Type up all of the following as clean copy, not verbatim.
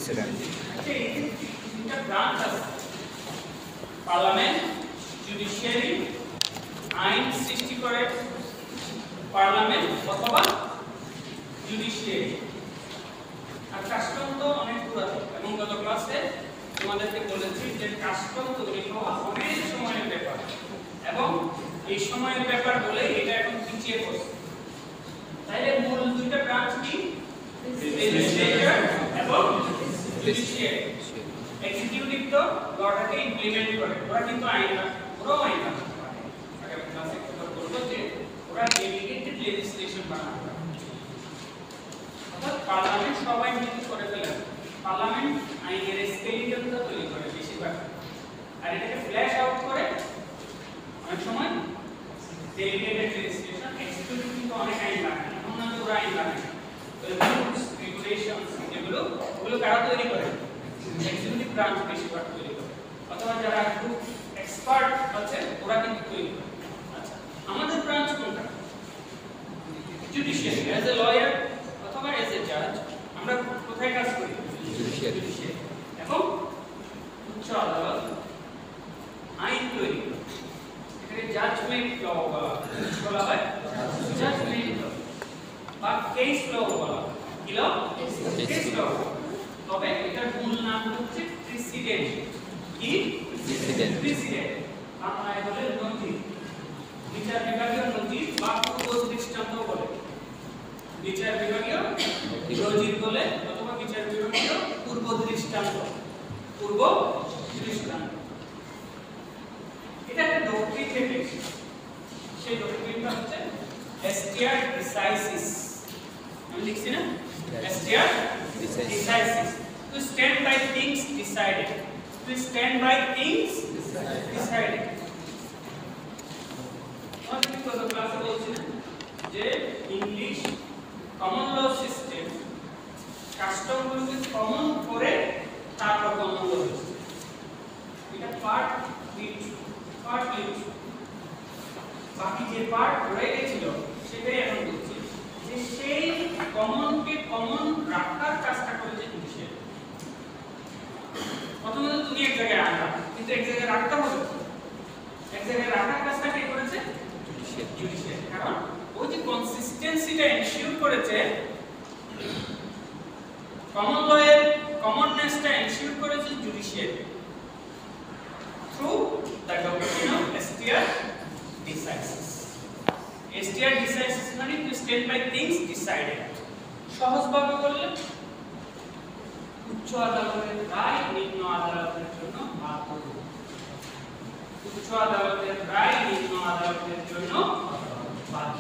President. আচ্ছা, এই যে তিনটা ব্রাঞ্চ আছে, পার্লামেন্ট, জুডিশিয়ারি, আইন সৃষ্টি করে পার্লামেন্ট অথবা জুডিশিয়ারি। আর কাস্টম তো অনেক পুরাতন, এবং গত ক্লাসে তোমাদেরকে বলেছি যে কাস্টম তৈরি হওয়া অনেক সময়ের ব্যাপার, এবং এই সময়ের ব্যাপার বলে এটা এখন পিছিয়ে পড়ছে। তাইলে মূল দুইটা ব্রাঞ্চ কি? লেজিসলেচার এবং জুডিশিয়ারি। এক্সিকিউটিভ তো লটাকে ইমপ্লিমেন্ট করে, ওরা কিন্তু আইন না, ওরাও আইন না। আগে ক্লাসে কথা বলবো যে ওরা ডেলিগেটেড লেজিসলেশন বানায়। অর্থাৎ পার্লামেন্ট সবাই মিলে করে ফেলে, পার্লামেন্ট আইনের স্কেলিটনটা তৈরি করে বেশিরভাগ, আর এটাকে ফ্ল্যাশ আউট করে অনেক সময় ডেলিগেটেড লেজিসলেশন। এক্সিকিউটিভ কিন্তু অনেক আইন বানায়, এমন না যে ওরা আইন বানায়। তো রুলস, রেগুলেশনস ওগুলো কারা তৈরি করে? এক্সিকিউটিভ ব্রাঞ্চ বেশিরভাগ তৈরি করে, অথবা যারা খুব এক্সপার্ট আছে ওরা কিন্তু তৈরি করে। আচ্ছা, আমাদের ব্রাঞ্চ কোনটা? জুডিশিয়ারি। অ্যাজ এ লয়ার অথবা অ্যাজ এ জাজ আমরা কোথায় কাজ করি? জুডিশিয়ারি। এবং উচ্চ আদালত আইন তৈরি করে, এটাকে জাজমেন্ট ল বলা হয়, জাজমেন্ট ল বা কেস ল বলা হয়। কি ল? কেস ল। তবে এটার মূল নাম হচ্ছে প্রেসিডেন্ট। কি? প্রেসিডেন্ট। বাংলায় বলে নথি, বিচার বিভাগীয় নথি বা পূর্ব দৃষ্টান্ত বলে। বিচার বিভাগীয় নথি বলে অথবা বিচার বিভাগীয় পূর্ব দৃষ্টান্ত। পূর্ব দৃষ্টান্ত এটা একটা ডক্ট্রিন থেকে, সেই ডক্ট্রিনটা হচ্ছে এস্টিয়ার ডিসাইসিস। আমি লিখছি না? এস্টিয়ার ডিসাইসিস। To stand by things decided. To stand by things decided. আমি কত ক্লাসে বলছি না যে ইংলিশ কমন ল সিস্টেম কাস্টমগুলোকে কমন করে তারপর কমন ল সিস্টেম। এটা পার্ট লিট। বাকি যে পার্ট রয়ে গেছিল সেটাই এখন বলছি যে সেই কমনকে কমন রাখার কাজটা করেছে জুডিশিয়ারি। প্রথমত তুমি এক জায়গায় রাখা, কিন্তু এক জায়গায় রাখতে হবে, এক জায়গায় রাখার কাজটা কে করেছে? জুডিশিয়ারি। কারণ ওই যে কনসিস্টেন্সিটা এনশিওর করেছে, কমন লয়ের কমননেসটা এনশিওর করেছে judiciary through the doctrine of stare decisis. Stare decisis মানে to stand by things decided. সহজভাবে বললে উচ্চ আদালতের রায় নিম্ন আদালতের জন্য বাধ্য। উচ্চ আদালতের রায় নিম্ন আদালতের জন্য বাধ্য।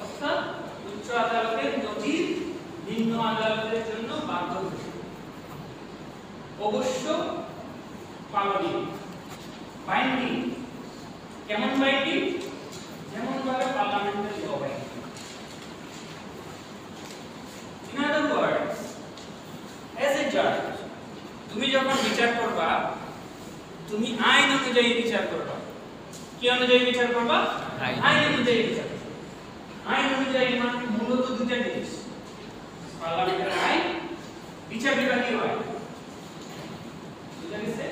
অর্থাৎ উচ্চ আদালতের নথি নিম্ন আদালতের জন্য বাধ্য, অবশ্য পালনীয়, বাইন্ডিং। কেমন বাইন্ডিং? যেমন ভাবে পার্লামেন্টের ল binding. In other words, as a judge, তুমি যখন বিচার করবা, তুমি আইন অনুযায়ী বিচার করবা। কি অনুযায়ী বিচার করবা? আইন অনুযায়ী বিচার করবা। আইন অনুযায়ী মানে মূলত দুটো জিনিস, পার্লামেন্টের আইন, বিচার বিভাগীয় আইন। বুঝা গেছে?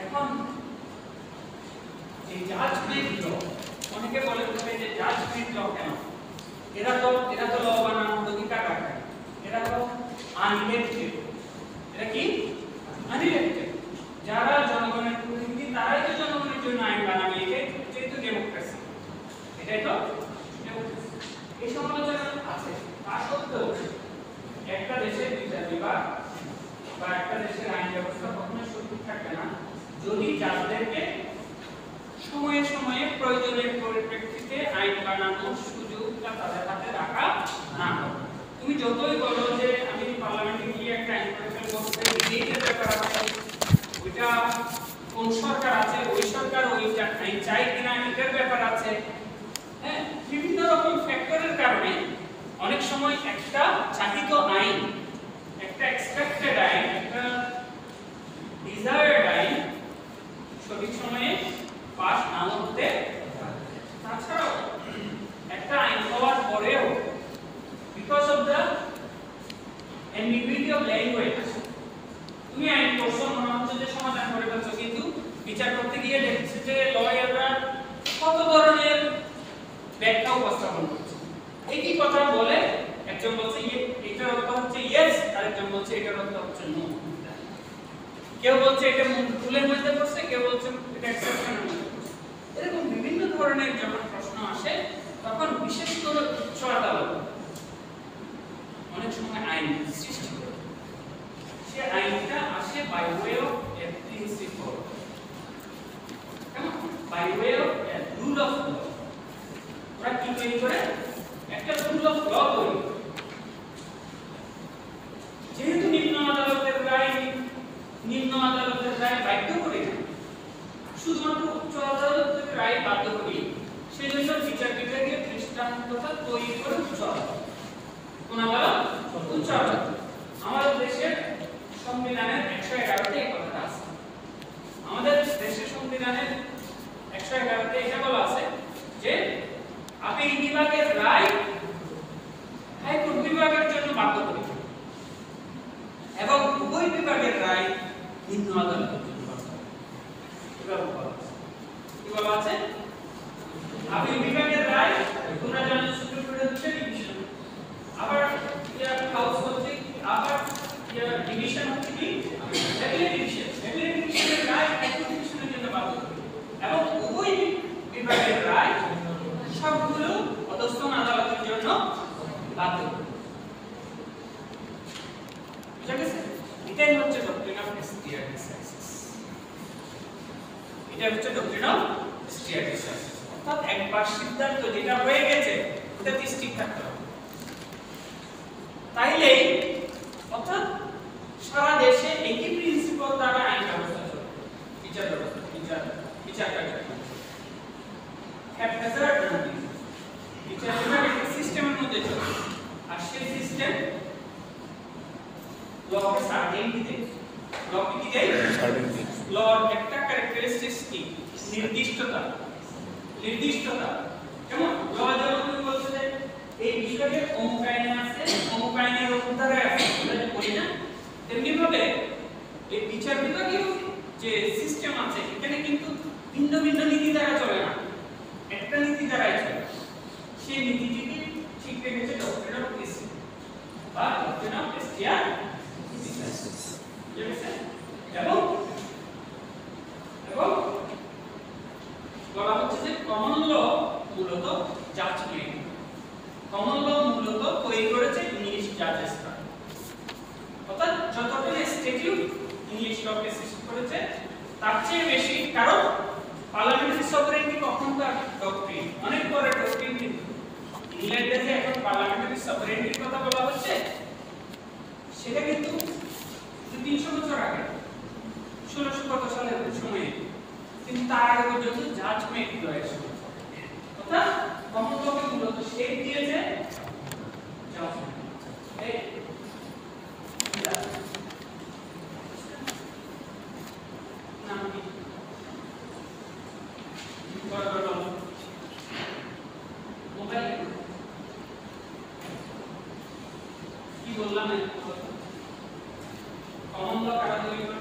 এখন এই জাজমেন্ট ল, অনেকে বলে যে জাজমেন্ট ল কেন? এরা তো ল বানানোর অধিকার রাখে, এরা তো আনইলেক্টেড। এরা কি? আনইলেক্টেড। যারা জনগণের প্রতিনিধি তারাই তো জনগণের জন্য আইন বানাবে। এটাই তো ডেমোক্রেসি, এটাই তো ডেমোক্রেসি। এই সমালোচনা আছে, তা সত্ত্বেও একটা দেশের বিচার বিভাগ বা একটা দেশের আইন ব্যবস্থা কখনোই সঠিক থাকবে না যদি জাজদেরকে সময়ে সময়ে প্রয়োজনের পরিপ্রেক্ষিতে আইন বানানোর সুযোগটা তাদের হাতে রাখা না হয়। তুমি যতই বলো যে আমি পার্লামেন্টে গিয়ে একটা আইন করে ফেলবো, এইটার ব্যাপার আছে, ওইটা কোন সরকার আছে, ওই সরকার ওই আইন চাই কিনা এটার ব্যাপার আছে, হ্যাঁ, বিভিন্ন রকম ফ্যাক্টরের কারণে অনেক সময় একটা চাহিত আইন, একটা এক্সপেক্টেড আইন, একটা ডিজায়ার্ড আইন সঠিক সময়ে পাস না হতে। তাছাড়াও একটা আইন হওয়ার পরেও অফ ল্যাঙ্গুয়েজ তুমি আইন করছো মনে হচ্ছে যে সমাধান করে ফেলছো, কিন্তু বিচার করতে গিয়ে দেখছে যে লয়াররা কত ধরনের ব্যাখ্যা উপস্থাপন করছে। একই কথা বলে একজন বলছে এটার অর্থ হচ্ছে ইয়েস, আরেকজন বলছে এটার অর্থ হচ্ছে নো। কেউ বলছে এটা রুলের মধ্যে পড়ছে, কেউ বলছে এটা এক্সেপশনের মধ্যে পড়ছে। এরকম বিভিন্ন ধরনের যখন প্রশ্ন আসে তখন বিশেষ করে উচ্চ আদালত অনেক সময় আইন সৃষ্টি করে। সে আইনটা আসে by way of a principle, by way of a rule of law. ওরা কি তৈরি করে? একটা রুল অফ ল তৈরি করে। যেহেতু নিম্ন আদালতের রায় বাধ্য করে না, শুধুমাত্র উচ্চ আদালতের রায় বাধ্য করি, সেই জন্য বিচার বিভাগীয় দৃষ্টান্ততা তৈরি করে উচ্চ আদালত। কোন আদালত? উচ্চ আদালত। আমাদের দেশের সংবিধানের 111তে এই কথাটা আছে। আমাদের দেশের সংবিধানের 111তে এটা বলা আছে যে আপিল বিভাগের রায় হাইকোর্ট বিভাগের জন্য বাধ্যকরী এবং উভয় বিভাগের রায় নিম্ন আদালতের জন্য বাধ্যকরী। কি বলা আছে? আপিল বিভাগের রায় তোমরা জানো সুপ্রিম কোর্টের হচ্ছে ডিভিশন, আবার হাউস হচ্ছে, আবার ডিভিশন হচ্ছে কি অ্যাপিলেট ডিভিশন। অ্যাপিলেট ডিভিশনের রায় হাইকোর্ট ডিভিশনের জন্য বাধ্যকরী এবং উভয় বিভাগের রায় সবগুলো অধস্তন আদালতের জন্য বাধ্যকরী। বুঝা গেছে? এটাই হচ্ছে ডক্ট্রিন অফ স্টিয়ার ডিসাইসিস। এটা হচ্ছে ডক্ট্রিন অফ স্টিয়ার ডিসাইসিস। অর্থাৎ একবার সিদ্ধান্ত যেটা হয়ে গেছে ওটা ঠিক থাকতে হবে। তাইলে অর্থাৎ সারা দেশে একই প্রিন্সিপাল দ্বারা আইন ব্যবস্থা চলে, বিচার ব্যবস্থা, বিচার কার্যক্রম। হ্যাপহ্যাজার্ড নয়, বিচার বিভাগ একটা সিস্টেমের মধ্যে চলে, আর সেই সিস্টেম লকে সার্টেনিটি দেয়। লকে কি দেয়? সার্টেনিটি। লর একটা ক্যারেক্টারিস্টিক্স কি? নির্দিষ্টতা। যেমন ল যেমন তুমি বলছো যে এই বিষয়ে অমুক আইনে আছে, অমুক আইনের অন্তর্ধারায় আছে, আমরা যে বলি না, তেমনি ভাবে এই বিচার বিভাগীয় যে সিস্টেম আছে এখানে কিন্তু ভিন্ন ভিন্ন নীতি দ্বারা চলে না, একটা নীতি দ্বারাই চলে। সেই নীতিটিকে ঠিক রেখেছে ডক্ট্রিন অফ প্রিন্সিপল বা ডক্ট্রিন অফ স্টিয়ার ডিসাইসিস। এবং বলা হচ্ছে যে কমন ল মূলত জাজমেন্ট, কমন ল মূলত তৈরি করেছে ইংলিশ জাজেসরা। অর্থাৎ যতটা স্ট্যাটিউট ইংলিশ লকে সৃষ্টি করেছে তার চেয়ে বেশি, কারণ পার্লামেন্টারি সভরেনিটি কখন তার ডক্ট্রিন অনেক পরে ডক্ট্রিন। কিন্তু ইংল্যান্ডে যে এখন পার্লামেন্টারি সভরেনিটির কথা বলা হচ্ছে সেটা কিন্তু 300 বছর আগে 1600 কত সালের সময়ে, কিন্তু তার আগে পর্যন্ত জাজমেন্ট রয়েছে। অর্থাৎ কমন লকে মূলত শেপ দিয়েছে জাজমেন্ট। এই নাম কি? মোবাইল কি বললাম? কমন ল কারা তৈরি করে?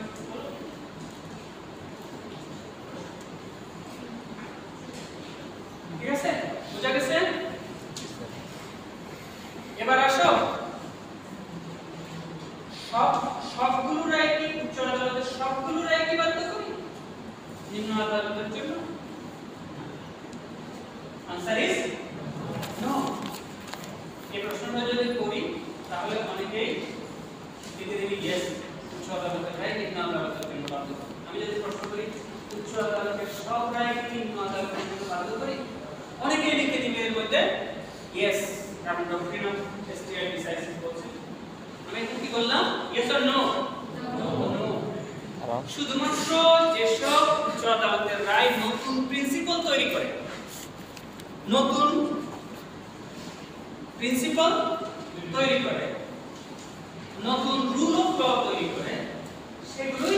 ঠিক আছে, বুঝা গেছে? এবার আসো, সবগুলো রায় কি উচ্চ আদালতের সবগুলো রায় কি বাধ্য করি নিম্ন আদালতের জন্য? Answer is no. এই প্রশ্নটা যদি করি তাহলে অনেকেই দিতে দিবি ইয়েস, উচ্চ আদালতের রায় নিম্ন আদালতের জন্য বাধ্য করি। আমি যদি প্রশ্ন করি উচ্চ আদালতের সব রায় কি নিম্ন আদালতের জন্য বাধ্য করি, অনেকেই লিখে দিবে এর মধ্যে ইয়েস, কারণ ডক্ট্রিন অফ স্টিয়ার ডিসাইসিস বলছে। আমি এখন কি বললাম? Yes or no? নো। শুধুমাত্র যেসব উচ্চ আদালতের রায় নতুন প্রিন্সিপাল তৈরি করে, নতুন প্রিন্সিপাল তৈরি করে, নতুন রুল অফ ল তৈরি করে, সেগুলোকে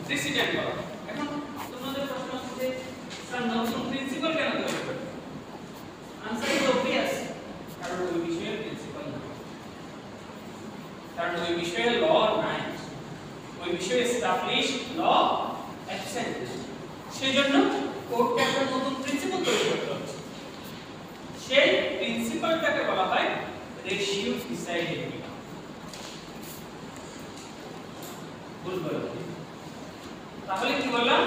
প্রেসিডেন্ট বলা হয়। এখন তোমাদের প্রশ্ন হচ্ছে স্যার নতুন প্রিন্সিপাল কেন তৈরি করে? আনসার ইজ অবভিয়াস, কারণ ওই কারণ ওই বিষয়ে ল নাই, ওই বিষয়ে এস্টাবলিশ ল অ্যাবসেন্ট। সেজন্য কোর্টকে একটা নতুন প্রিন্সিপাল তৈরি করতে হচ্ছে। সেই প্রিন্সিপালটাকে বলা হয় রেশিও ডিসাইডেড। তাহলে কি বললাম,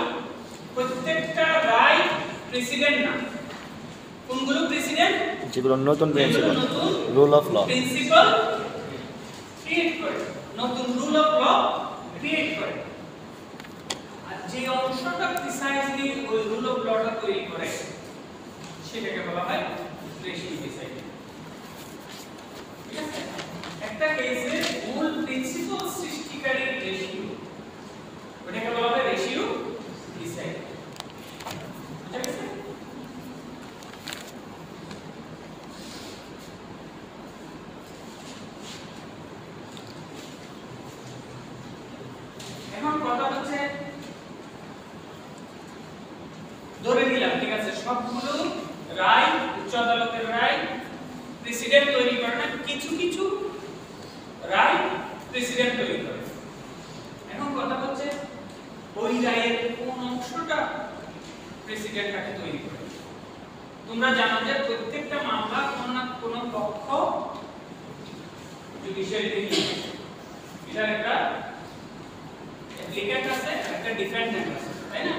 প্রত্যেকটা রায় প্রেসিডেন্ট না, কোনগুলো প্রেসিডেন্ট, যেগুলো নতুন principle, rule of law, principle create করে, নতুন রুল অফ ল ক্রিয়েট করে। আর যে অংশটা প্রিসাইজলি ওই রুল অফ লটা তৈরি করে সেটাকে বলা হয় রেশিও ডিসাইডেড। ঠিক আছে, একটা কেসে মূল প্রিন্সিপাল সৃষ্টিকারী রেশিও, ওটাকে বলা হয় রেশিও ডিসাইডেড। ঠিক আছে, এখন কথা হচ্ছে, ধরে নিলাম ঠিক আছে সবগুলো রায় উচ্চ আদালতের রায় প্রেসিডেন্ট তৈরি করে না, কিছু কিছু রায় প্রেসিডেন্ট তৈরি করে। এখন কথা হচ্ছে ওই রায়ের কোন অংশটা প্রেসিডেন্টকে তৈরি করে। তোমরা জানো যে প্রত্যেকটা মামলা কোন না কোন পক্ষ জুডিশিয়াল রিভিউ, এটার একটা অ্যাপ্লিক্যান্ট আছে, একটা ডিফেন্ডেন্ট আছে, তাই না?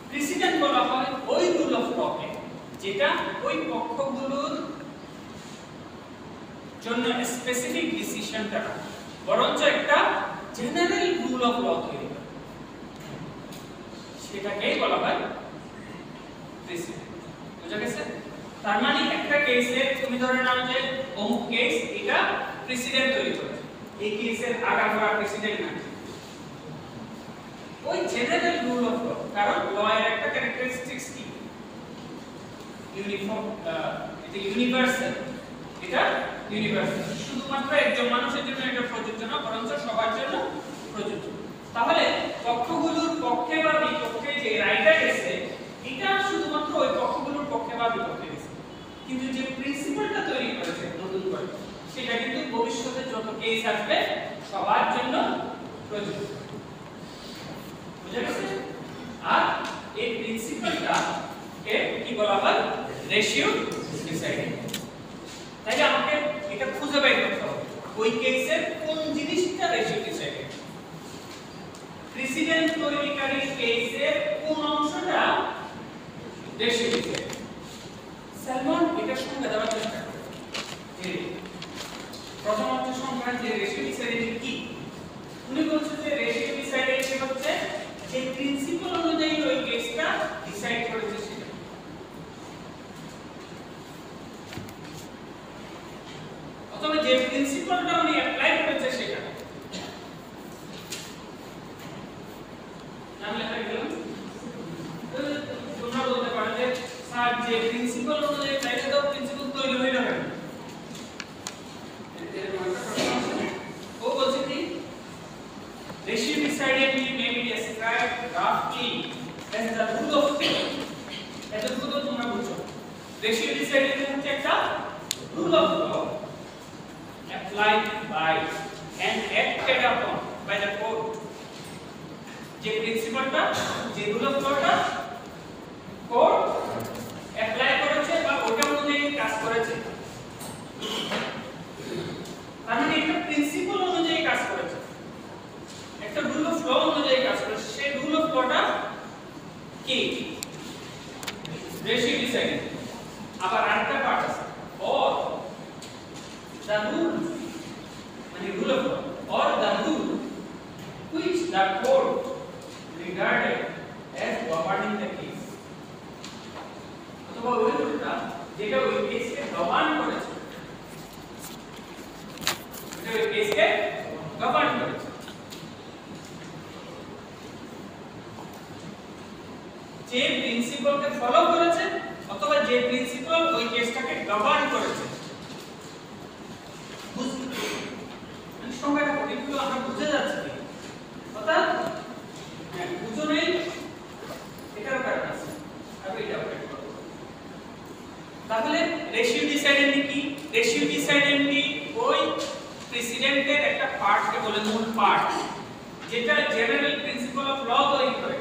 প্রেসিডেন্ট বলা হয় ওই রুল অফ লকে যেটা ওই পক্ষগুলোর জন্য স্পেসিফিক ডিসিশনটা না, বরঞ্চ একটা জেনারেল রুল অফ ল তৈরি করে, সেটাকেই বলা হয় প্রেসিডেন্ট। বুঝা গেছে? তার মানে একটা কেসে তুমি ধরে নাও যে অমুক কেস এটা প্রেসিডেন্ট তৈরি করে, এই কেসের আগাগোড়া প্রেসিডেন্ট না, ওই জেনারেল রুল অফ ল। কারণ ল এর একটা ক্যারেক্টারিস্টিক্স কি, ইউনিফর্ম, এটা ইউনিভার্সাল, এটা ইউনিভার্সাল, শুধুমাত্র একজন মানুষের জন্য এটা প্রযোজ্য না, বরঞ্চ সবার জন্য প্রযোজ্য। তাহলে পক্ষগুলোর পক্ষে বা বিপক্ষে যে রায়টা গেছে এটা শুধুমাত্র ওই পক্ষগুলোর পক্ষে বা বিপক্ষে গেছে, কিন্তু যে প্রিন্সিপালটা তৈরি করেছে নতুন করে সেটা কিন্তু ভবিষ্যতে যত কেস আসবে সবার জন্য প্রযোজ্য। বুঝা গেছে? আর এই প্রিন্সিপালটা কে কি বলা হয়, রেশিও ডিসাইডেড। তাইলে আমাকে এটা খুঁজে বের করতে হবে ওই কেসের কোন জিনিসটা রেশিও ডিসাইডেড। প্রেসিডেন্ট তৈরিকারী কেসের কোন অংশটা রেশিও ডিসাইডেড। সালমান এটা সংজ্ঞা দেওয়ার চেষ্টা করে যে প্রথম হচ্ছে সংজ্ঞা যে রেশিও ডিসাইডেড কি। উনি বলছেন যে রেশিও ডিসাইডেড হচ্ছে যে প্রিন্সিপাল অনুযায়ী ওই কেসটা ডিসাইড করেছে সেটা। অথবা যে প্রিন্সিপালটা উনি অ্যাপ্লাই করেছে সেটা। নাম লেখা গেল, তোমরা বলতে পারো যে স্যার যে প্রিন্সিপাল অনুযায়ী চাইলে তো প্রিন্সিপাল তৈরি হইল কেন? ও বলছে কি ratio decided may be described roughly as the rule of law. এতটুকু তো তোমরা বুঝছো। রেশিও ডিসাইডেড হচ্ছে একটা rule of law applied by and acted upon by the court. যে প্রিন্সিপালটা, যে রুল অফ লটা কোর্ট অ্যাপ্লাই করেছে বা ওটা অনুযায়ী কাজ করেছে, তার মানে একটা প্রিন্সিপাল অনুযায়ী কাজ করেছে, একটা রুল অফ ল অনুযায়ী কাজ করেছে, সেই রুল অফ লটা কি রেশিও ডিসাইডেড। আবার আরেকটা পার্ট আছে or the rule, মানে rule of law or the rule which the court regarded as governing the case, অথবা ওই রুলটা যেটা ওই কেসকে গভর্ন করেছে, যেটা ওই কেসকে গভর্ন করেছে। যে প্রিন্সিপালকে ফলো করেছে অথবা যে প্রিন্সিপাল ওই কেসটাকে গভর্ন করেছে। মানে সংজ্ঞাটা কতগুলো আমরা বুঝে যাচ্ছে কি, অর্থাৎ বুঝো নেই এটার কারণ আছে, আমি এটা আপডেট করব। তাহলে রেশিও ডিসাইডেন্ট কি? রেশিও ডিসাইডেন্ট ওই প্রেসিডেন্টের একটা পার্টকে বলে মূল পার্ট, যেটা জেনারেল প্রিন্সিপাল অফ ল তৈরি করে,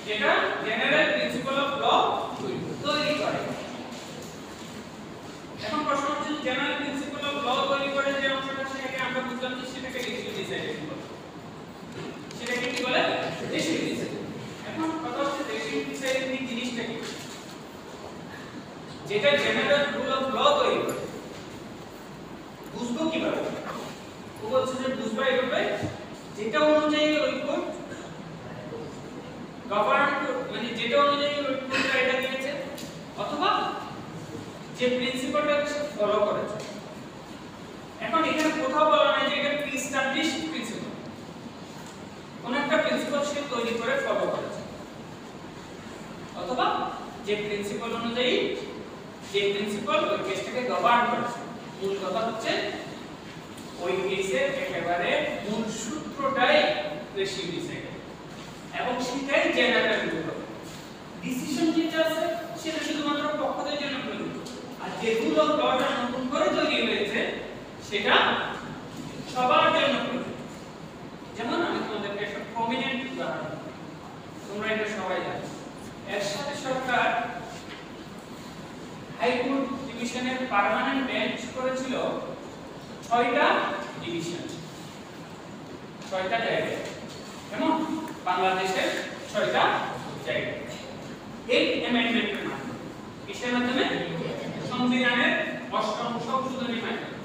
যেটা জেনারেল প্রিন্সিপাল অফ ল তৈরি করে। এখন প্রশ্ন হচ্ছে জেনারেল প্রিন্সিপাল অফ ল তৈরি করে যে অংশটা, সেটাকে আমরা বুঝলাম যে সেটাকে রেশিও ডিসাইড বলে। সেটাকে কি বলে? Ratio decide. এখন কথা হচ্ছে রেশিও ডিসাইড এই জিনিসটা কি, যেটা জেনারেল রুল অফ ল তৈরি করে, বুঝবো কিভাবে? ও বলছে যে বুঝবো এইভাবে, যেটা অনুযায়ী ওই কোড গভর্ন, মানে যেটা অনুযায়ী ওই কোডটা এটা দিয়েছে, অথবা যে প্রিন্সিপালটা ফলো করেছে। এখন এখানে কোথাও বলা নাই যে এটা প্রি এস্টাবলিশড প্রিন্সিপাল, কোন একটা প্রিন্সিপাল সে তৈরি করে ফলো করেছে, অথবা যে প্রিন্সিপাল অনুযায়ী যে প্রিন্সিপাল ওই কেসটাকে গভর্ন করেছে। মূল কথা হচ্ছে ওই কেসের একেবারে মূল সূত্রটাই রেশিও ডিসাইড, এবং সেটাই জেনারেল রুল। ডিসিশন যেটা আছে সেটা শুধুমাত্র পক্ষদের জন্য প্রযোজ্য, আর যে রুল অফ লটা নতুন করে তৈরি হয়েছে সেটা সবার জন্য প্রযোজ্য। যেমন আমি তোমাদেরকে একটা প্রমিনেন্ট উদাহরণ, তোমরা এটা সবাই জানো, এরশাদ সরকার হাইকোর্ট ডিভিশনের পার্মানেন্ট বেঞ্চ করেছিল 6টা ডিভিশন, 6টা জায়গায়, কেমন বাংলাদেশের 6টা জায়গায়। এই অ্যামেন্ডমেন্টের মাধ্যমে, কিসের মাধ্যমে? সংবিধানের 8ম সংশোধনীর মাধ্যমে।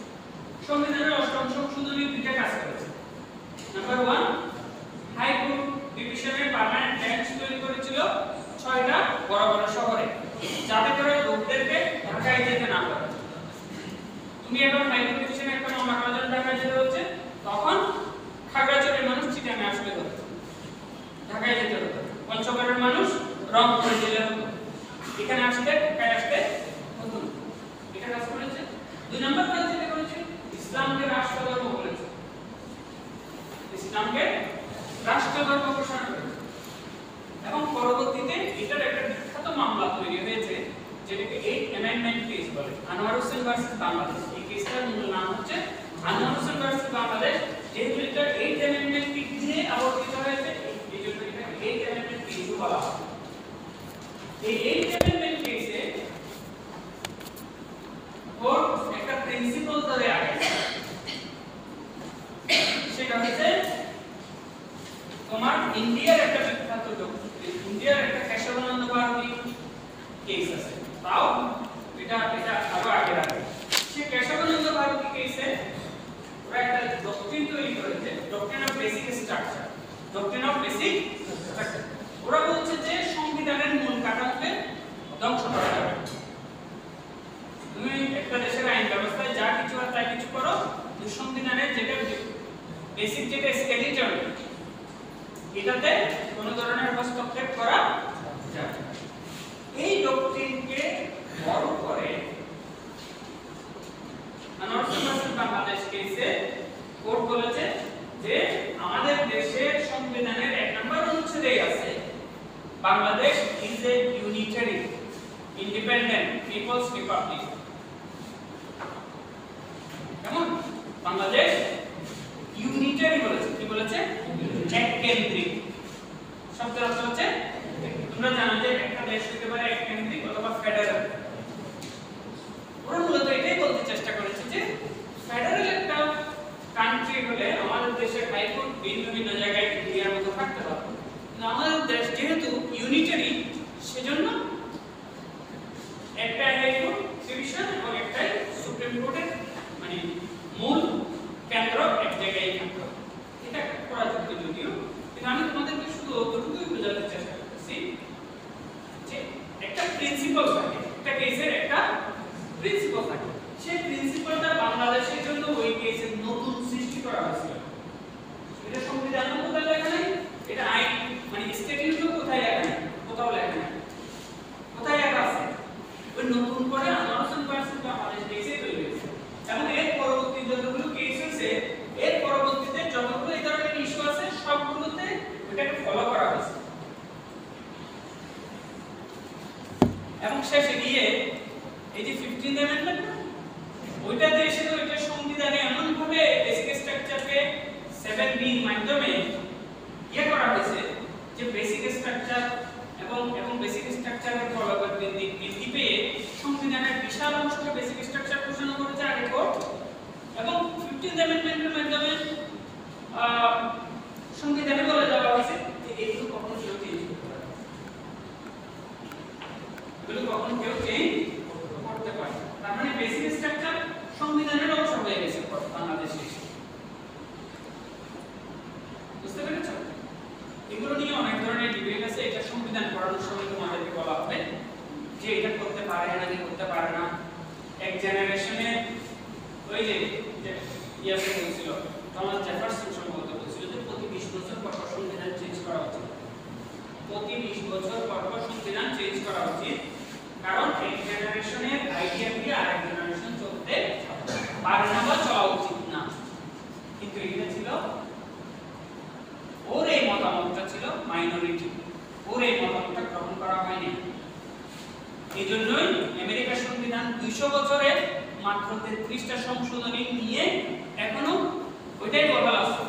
সংবিধানের 8ম সংশোধনী দুইটা কাজ করেছে। নাম্বার 1, হাইকোর্ট ডিভিশনের পার্মানেন্ট বেঞ্চ তৈরি করেছিল 6টা বড় বড় শহরে, যাতে করে লোকদেরকে ঢাকায় যেতে না পারে। তুমি এখন হাইকোর্ট ডিভিশনে একটা মামলা করার জন্য ঢাকায় যেতে হচ্ছে, তখন খাগড়াছড়ির মানুষ চিটাগাং আসলে হতো, ঢাকায় যেতে হতো। পঞ্চগড়ের মানুষ রংপুরে যেতে হতো, এখানে আসতে ঢাকায় আসতে হতো। এটা কাজ করেছে। 2 নম্বর কাজ যেটা করেছে, ইসলামকে রাষ্ট্রধর্ম বলেছে, ইসলামকে রাষ্ট্রধর্ম ঘোষণা করেছে। এবং পরবর্তীতে এটার একটা বিখ্যাত মামলা তৈরি হয়েছে, যেটাকে 8 অ্যামেন্ডমেন্ট কেস বলে, আনোয়ার হোসেন ভার্সেস বাংলাদেশ। এই কেসটার মূল নাম হচ্ছে আনোয়ার হোসেন ভার্সেস বাংলাদেশ। যেহেতু এটা 8 অ্যামেন্ডমেন্ট কেস দিয়ে আবর্তিত হয়েছে, এই জন্য এটা 8 অ্যামেন্ডমেন্ট কেস বলা হয়। এই 8 অ্যামেন্ডমেন্ট কেসে কোর্ট একটা প্রিন্সিপাল ধরে আগাইছে, সেটা হচ্ছে তোমার ইন্ডিয়ার একটা বিখ্যাত ইন্ডিয়ার একটা কেশবানন্দ ভারতী কেস আছে, তাও এটা আরো আগে রাখে। সেই কেশবানন্দ ভারতী কেসে ওরা একটা ডক্ট্রিন তৈরি করেছে, doctrine of basic structure. Doctrine of basic structure ওরা বলছে যে সংবিধানের মূল কাঠামোকে ধ্বংস করা যাবে। তুমি একটা দেশের আইন ব্যবস্থায় যা কিছু আর তাই কিছু করো, সংবিধানের যেটা বেসিক যেটা স্কেলিটন, এটাতে কোনো ধরনের হস্তক্ষেপ করা যাবে না। এই ডক্ট্রিনকে বড় করে আনোয়ার হোসেন ভার্সেস বাংলাদেশ কেসে কোর্ট বলেছে যে আমাদের দেশের সংবিধানের 1 নম্বর অনুচ্ছেদেই আছে, Bangladesh is a unitary independent people's republic. কেমন? বাংলাদেশ ইউনিটারি বলেছে, কি বলেছে? এককেন্দ্রিক। শব্দের অর্থ হচ্ছে, তোমরা জানো যে একটা দেশ হতে পারে এককেন্দ্রিক অথবা ফেডারেল। ওরা মূলত এটাই বলতে চেষ্টা করেছে যে ফেডারেল একটা কান্ট্রি হলে আমাদের দেশের হাইকোর্ট ভিন্ন ভিন্ন জায়গায় ইন্ডিয়ার মতো থাকতে পারে, কিন্তু আমাদের দেশ যেহেতু ইউনিটারি, সেজন্য একটা হাইকোর্ট ডিভিশন এবং একটা সুপ্রিম কোর্টের মানে মূল কেন্দ্র এক জায়গায় থাকবে। এটা করা যেত যদিও, কিন্তু আমি তোমাদেরকে শুধু অতটুকুই বোঝাতে চেষ্টা করতেছি যে একটা প্রিন্সিপাল থাকে, একটা কেসের একটা প্রিন্সিপাল থাকে। সেই প্রিন্সিপালটা বাংলাদেশের জন্য ওই কেসের নতুন সৃষ্টি করা হয়েছিল। এটা সংবিধানে কোথায় লেখা নেই, এটা আইন মানে স্ট্যাটিউটে কোথায় লেখা নেই, কোথাও সংবিধানে এমন ভাবে বেসিক স্ট্রাকচারকে 7B এর মাধ্যমে করা হয়েছে যে বেসিক স্ট্রাকচার এবং বেসিক স্ট্রাকচারের ফলাফল বৃদ্ধি পেয়ে সংবিধানের বিশাল অংশকে বেসিক স্ট্রাকচার ঘোষণা করেছে আগে কোর্ট, এবং 15th অ্যামেন্ডমেন্টের মাধ্যমে সংবিধানে বলে দেওয়া হয়েছে যে এগুলো কখনো কেউ চেঞ্জ করতে পারে না, এগুলো কখনো কেউ চেঞ্জ করতে পারে না। তার মানে বেসিক স্ট্রাকচার সংবিধানের অংশ হয়ে গেছে বাংলাদেশে। বুঝতে পেরেছো? এগুলো নিয়ে অনেক ধরনের ডিবেট আছে। এটা সংবিধান পড়ানোর সময় তোমাদেরকে বলা হবে যে এটা করতে পারে নাকি করতে পারে না। এক জেনারেশনে ওই যে ইয়াসে বলছিল, টমাস জেফারসন সম্ভবত বলছিল যে প্রতি 20 বছর পর সংবিধান চেঞ্জ করা উচিত, প্রতি 20 বছর পর সংবিধান চেঞ্জ করা উচিত, কারণ এক জেনারেশনের আইডিয়া দিয়ে আরেক জেনারেশন চলতে পারে না বা চলা উচিত না। কিন্তু এটা ছিল ওর এই মতামতটা ছিল মাইনরিটি, ওর এই মতামতটা গ্রহণ করা হয়নি। এজন্যই আমেরিকার সংবিধান 200 বছরে মাত্র 33টা সংশোধনী নিয়ে এখনো ওইটাই বহাল আছে।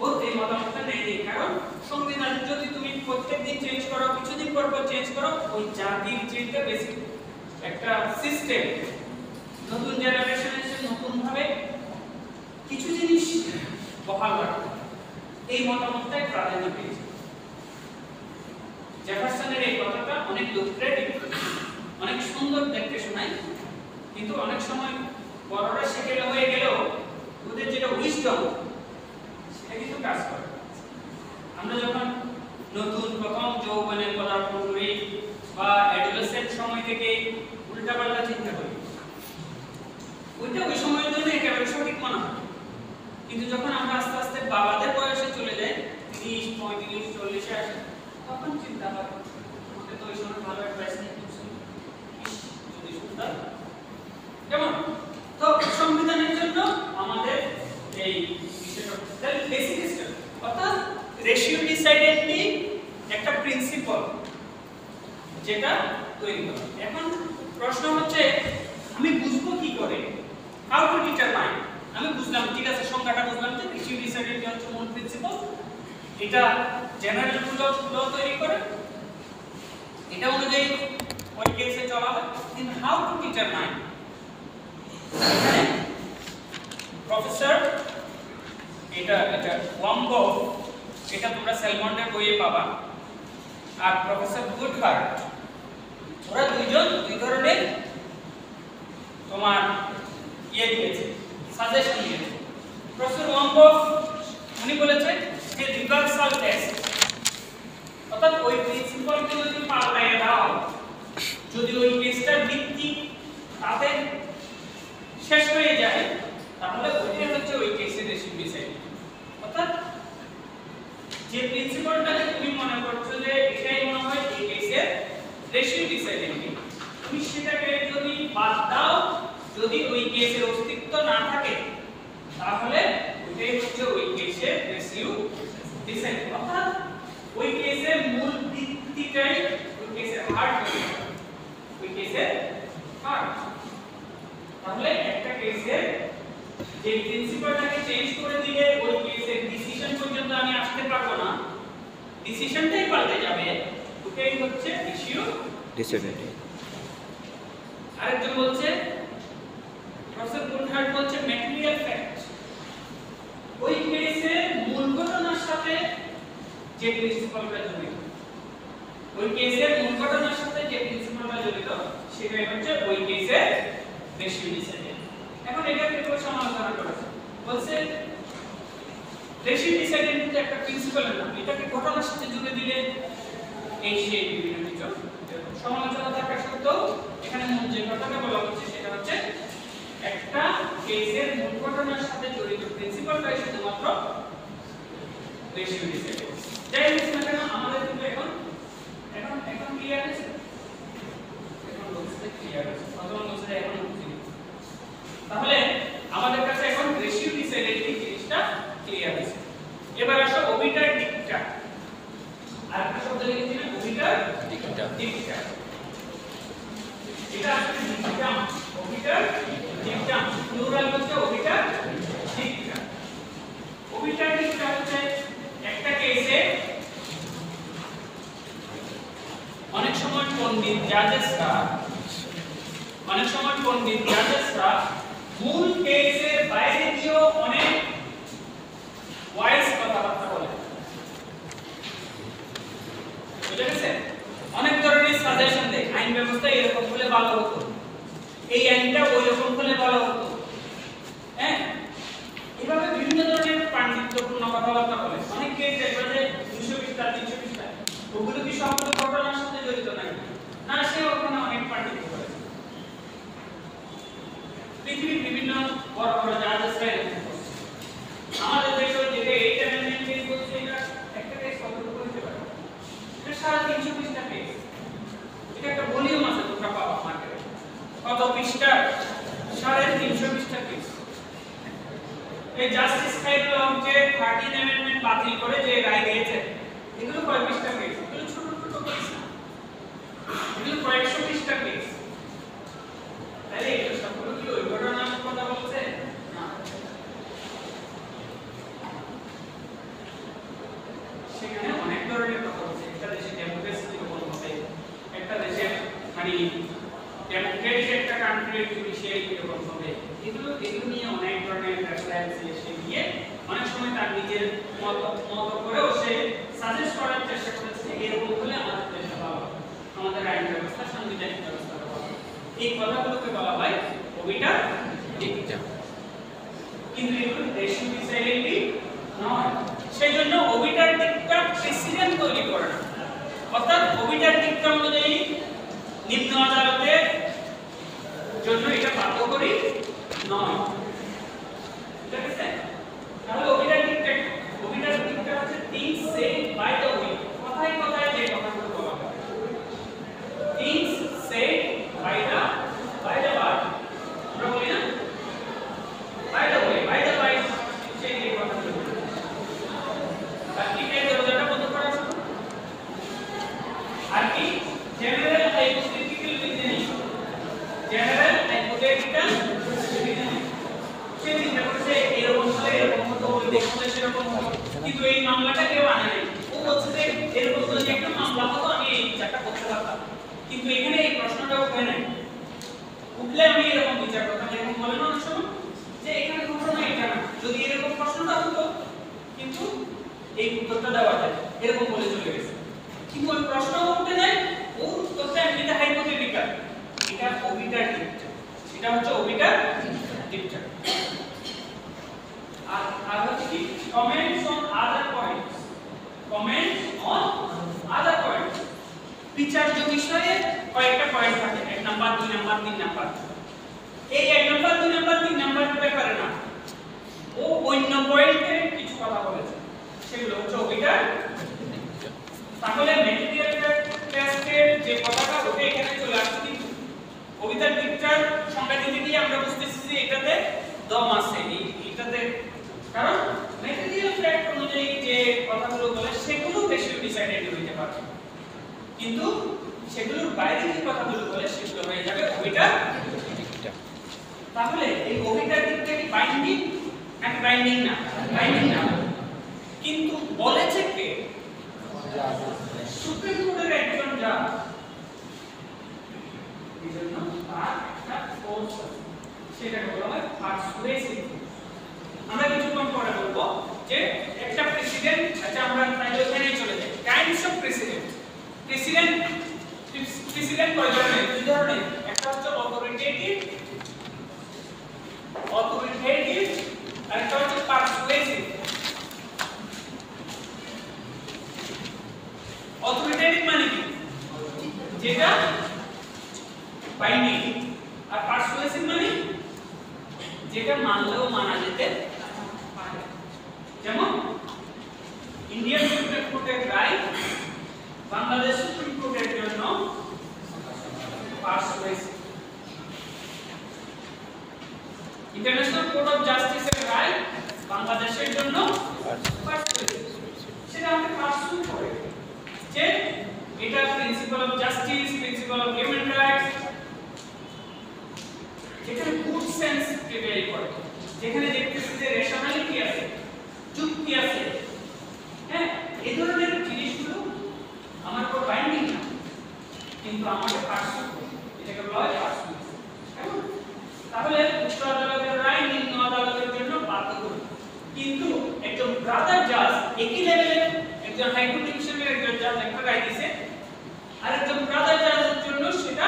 ওর এই মতামতটা নেই, কারণ সংবিধান যদি তুমি প্রত্যেকদিন চেঞ্জ করো, কিছুদিন পর পর চেঞ্জ করো, ওই জাতির যেটা বেসিক একটা সিস্টেম, নতুন জেনারেশন এসে নতুন ভাবে কিছু জিনিস বহাল রাখবে, এই মতামতটাই প্রাধান্য পেয়েছে। জেফারসনের এই কথাটা অনেক লুক্রেটিভ, অনেক সুন্দর দেখতে শোনায়, কিন্তু অনেক সময় বড়রা সেকেলে হয়ে গেলেও ওদের যেটা উইজডম সেটা কিন্তু কাজ করে। আমরা যখন নতুন প্রথম যৌবনে পদার্পণ করি বা অ্যাডোলেসেন্ট সময় থেকে উল্টাপাল্টা চিন্তা করি, ওইটা ওই সময়ের জন্য একেবারে সঠিক মনে হয়, কিন্তু যখন আমরা আস্তে আস্তে বাবাদের বয়সে চলে যাই, 30, 35, 40-এ আসে, তখন চিন্তা হয় আমাকে তো ওই সময় ভালো অ্যাডভাইস নিয়ে যদি শুনতাম। কেমন? তো সংবিধানের জন্য আমাদের এই বিষয়টা বেসিক সিস্টেম, অর্থাৎ রেশিও ডিসাইডেন্টলি একটা প্রিন্সিপাল যেটা তৈরি করা। এখন প্রশ্ন হচ্ছে আমি বুঝবো কি করে, হাউ টু ডিটারমাইন। আমি বুঝলাম, ঠিক আছে, সংখ্যাটা বুঝলাম যে রেশিও ডিসাইডেন্টলি হচ্ছে মূল প্রিন্সিপাল, এটা জেনারেল রুল অফ ল তৈরি করে, এটা অনুযায়ী ওই কেসে চলা হয়। কিন্তু হাউ টু ডিটারমাইন, এখানে প্রফেসর এটা ওয়াম্বো, এটা তোমরা সেলমন্ডের বইয়ে পাবা, আর প্রফেসর গুডহার্ট, ওরা দুইজন দুই ধরনের তোমার দিয়েছে, সাজেশন দিয়েছে। প্রফেসর ওয়াম্বো উনি বলেছেন যে রিভার্সাল টেস্ট, অর্থাৎ ওই প্রিন্সিপালকে যদি পাল্টায় দাও, যদি ওই কেসটার ভিত্তি তাতে শেষ হয়ে যায়, তাহলে ওইটাই হচ্ছে ওই কেসের রেশিও ডিসাইড। অর্থাৎ যে প্রিন্সিপালটাকে তুমি মনে করছো যে এটাই মনে হয় এই কেসের রেশিও ডিসাইডেন্টি, তুমি সেটাকে যদি বাদ দাও, যদি ওই কেসের অস্তিত্ব না থাকে, তাহলে ওইটাই হচ্ছে ওই কেসের রেশিও ডিসাইড। অর্থাৎ ওই কেসের মূল ভিত্তিটাই ওই কেসের হার্ট, ওই কেসের হার্ট। তাহলে একটা কেসের যে প্রিন্সিপালটাকে চেঞ্জ করে দিলে ওই কেসের ডিসিশন পর্যন্ত আমি আসতে পারবো না, ডিসিশনটাই পাল্টে যাবে, ওটাই হচ্ছে রেশিও ডিসাইডেন্টি। আরেকজন বলছে, প্রফেসর গুডহার্ট বলছে ম্যাটেরিয়াল ফ্যাক্ট, ওই কেসের মূল ঘটনার সাথে যে প্রিন্সিপালটা জড়িত, ওই কেসের মূল ঘটনার সাথে যে প্রিন্সিপালটা জড়িত, সেটাই হচ্ছে ওই কেসের রেশিও ডিসাইডেন্ট। এখন এটাকে কেউ সমালোচনা করেছে, বলছে রেশিও ডিসাইডেন্ট কিন্তু একটা প্রিন্সিপালের নাম, এটাকে ঘটনার সাথে জুড়ে দিলে এই সেই বিভিন্ন কিছু সমালোচনা থাকা সত্ত্বেও এখানে মূল যে কথাটা বলা হচ্ছে সেটা হচ্ছে একটা কেসের মূল ঘটনার সাথে জড়িত প্রিন্সিপালটাই শুধুমাত্র রেশিও ডিসাইডেন্ট। যাই হোক না কেন, আমাদের কিন্তু এখন ক্লিয়ার আছে, এখন বলতে ক্লিয়ার আছে, প্রথম বলতে এখন বুঝিনি। তাহলে আমাদের কাছে এখন রেশিও ডিসাইডেন্টি জিনিসটা ক্লিয়ার আছে। এবার আসো ওবিটার ডিকটা, আরেকটা শব্দ লিখেছি না, ওবিটার ডিকটা। এটা আসলে ডিকটাম, ওবিটার ডিকটাম, প্লুরাল হচ্ছে ওবিটার ব্যবস্থা এরকম হলে ভালো হতো, এই আইনটা ওই রকম হলে ভালো হতো। হ্যাঁ, এভাবে বিভিন্ন ধরনের পাণ্ডিত্যপূর্ণ কথাবার্তা বলে। অনেকে দেখবে যে 200 পৃষ্ঠা 300 পৃষ্ঠা, ওগুলো কি সবগুলো ঘটনার সাথে জড়িত নাকি? না, সে ওখানে অনেক পাণ্ডিত্য করে। পৃথিবীর বিভিন্ন বড় বড় জাহাজ আছে, আমাদের দেশে যেটা 8 অ্যামেন্ডমেন্ট কেস বলছে, এটা একটা কেস কতটুকু হতে পারে? এটা 350 পৃষ্ঠা কেস। এটা একটা ভলিউম আছে, তোমরা পাবা মার্কেটে। কত পৃষ্ঠা? 350 পৃষ্ঠা কেস। এই জাস্টিস খাইরুল্লাহ যে 13 অ্যামেন্ডমেন্ট বাতিল করে যে রায় দিয়েছে, এগুলো কয় পৃষ্ঠা কেস? এগুলো ছোট ছোট কেস না, এগুলো কয়েকশো পৃষ্ঠা কেস। তাহলে এগুলো সবগুলো কি ওই ঘটনার কথা বলছে? না, সেখানে অনেক ধরনের কথা বলছে। একটা দেশে ডেমোক্রেসি কিরকম হবে, একটা দেশে মানে ডেমোক্রেটিক একটা কান্ট্রির জুডিশিয়ারি কিরকম হবে, এগুলো নিয়ে অনেক ধরনের রেফারেন্স এসে দিয়ে অনেক সময় তার নিজের মত করেও সে সাজেস্ট করার চেষ্টা করেছে এরকম হলে আমাদের দেশে ভালো, আমাদের আইন ব্যবস্থা, সাংবিধানিক ব্যবস্থা ভালো। এই কথাগুলোকে বলা হয় ওবিটার ডিকটাম। কিন্তু এগুলো দেশীয় ডিসাইডেন্টলি নয়, সেজন্য ওবিটার ডিকটাম প্রেসিডেন্ট তৈরি করে না। অর্থাৎ ওবিটার ডিকটাম অনুযায়ী নিম্ন আদালতের জন্য এটা বাধ্যকরী নয়। ঠিক আছে? তাহলে ওবিটার ডিকটাম হচ্ছে things said by the way, কথায় কথায় যে কথাগুলো বলা হয়, things said by the word, আমরা বলি না by the way সেই যে কথাগুলো। বাকি এই দরজাটা বন্ধ করা শুরু। আর কি general hypothetical reasoning, general hypothetical reasoning. সে চিন্তা করছে এরকম হলে এরকম হতো, এরকম হলে সেরকম হতো, কিন্তু এই মামলাটা কেউ আনে নাই। ও বলছে যে এরকম যদি একটা মামলা হতো আমি এই বিচারটা করতে পারতাম, কিন্তু এখানে এই প্রশ্নটা উঠে নাই, উঠলে আমি এরকম বিচার করতাম। এরকম বলে না অনেক সময় যে এখানে ঘটনা এটা না, যদি এরকম প্রশ্নটা হতো কিন্তু এই উত্তরটা দেওয়া যায়, এরকম বলে চলে গেছে। কিন্তু ওই প্রশ্নও উঠে নাই, ও উত্তরটা এমনিতে হাইপোথেটিক্যাল। এটা ওবিটার ডিকটাম, সেটা হচ্ছে ওবিটার ডিকটাম। আর হচ্ছে কি comments on other points, comments on other points. বিচার্য বিষয়ে কয়েকটা পয়েন্ট থাকে, 1 নাম্বার 2 নাম্বার 3 নাম্বার। এই 1 নাম্বার 2 নাম্বার 3 নাম্বার ব্যাপারে না, ও অন্য পয়েন্টে কিছু কথা বলেছে, সেগুলো হচ্ছে ওবিটার। তাহলে ম্যাটেরিয়াল টেস্টের যে কথাটা ওটা এখানে চলে আসছে, কিন্তু ওবিটার ডিকটাম সংজ্ঞা দিতে গিয়ে আমরা বুঝতেছি যে এটাতে দম আছে, এটাতে, কারণ ম্যাটেরিয়াল ফ্যাক্ট অনুযায়ী যে কথাগুলো বলে সেগুলো বেশি ডিসাইডেড হইতে পারে, কিন্তু সেগুলোর বাইরে যে কথাগুলো বলে সেগুলো হয়ে যাবে ওবিটার ডিকটাম। তাহলে এই ওবিটার ডিকটাম কি বাইন্ডিং নাকি বাইন্ডিং না? বাইন্ডিং না, কিন্তু বলেছে কে? সুপ্রিম কোর্টের একজন জাজ। এজন্য তার একটা ফোর্স আছে, সেটাকে বলা হয় পারসুয়েসিভ। আমরা কিছুক্ষণ পরে বলবো যে একটা প্রেসিডেন্ট, আচ্ছা আমরা তাহলে ওখানেই চলে যাই। Kinds of president. প্রেসিডেন্ট কয় ধরনের? দুই ধরনের। একটা হচ্ছে অথরিটেটিভ, আর একটা হচ্ছে পারসুয়েসিভ। অথরিটেটিভ মানে কি? যেটা বাইন্ডিং। আর পারসুয়েসিভ মানে যেটা মানলেও মানা যেতে পারে। যেমন ইন্ডিয়ান সুপ্রিম কোর্টের রায় বাংলাদেশ সুপ্রিম কোর্টের জন্য পারসুয়েসিভ। ইন্টারন্যাশনাল কোর্ট অফ জাস্টিসের রায় বাংলাদেশের জন্য পারসুয়েসিভ। সেটা আমাকে পারসু করে যে এটা principal of justice, principal of human rights, যেখানে গুড সেন্স প্রিভেইল করে, যেখানে দেখতেছি যে রেশনালিটি আছে, যুক্তি আছে। হ্যাঁ, এই ধরনের জিনিসগুলো আমার উপর বাইন্ডিং না, কিন্তু আমাকে পারসু করে, এটাকে বলা হয় পারসু। তাহলে উচ্চ আদালতের রায় নিম্ন আদালতের জন্য বাধ্যকরী, কিন্তু একজন ব্রাদার জাজ একই লেভেলের একজন হাইকোর্ট ডিভিশনের একজন জাজ একটা রায় দিয়েছে, আর একজন ব্রাদার জাজের জন্য সেটা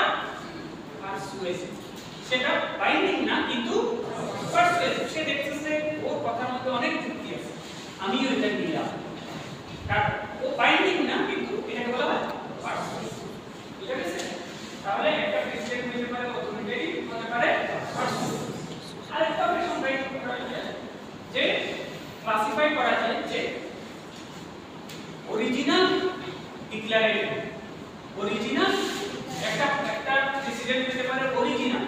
আমিও এটা নিলাম, কারণ ও বাইন্ডিং না, কিন্তু এটাকে বলা হয় পার্সন। ঠিক আছে? তাহলে একটা প্রেসিডেন্ট হতে পারে অথরিটি, হতে পারে পার্সন। আরেকটা অপশন রাইট করা যায় যে ক্লাসিফাই করা যায় যে অরিজিনাল ডিক্লারেটিভ, অরিজিনাল একটা প্রেসিডেন্ট হতে পারে অরিজিনাল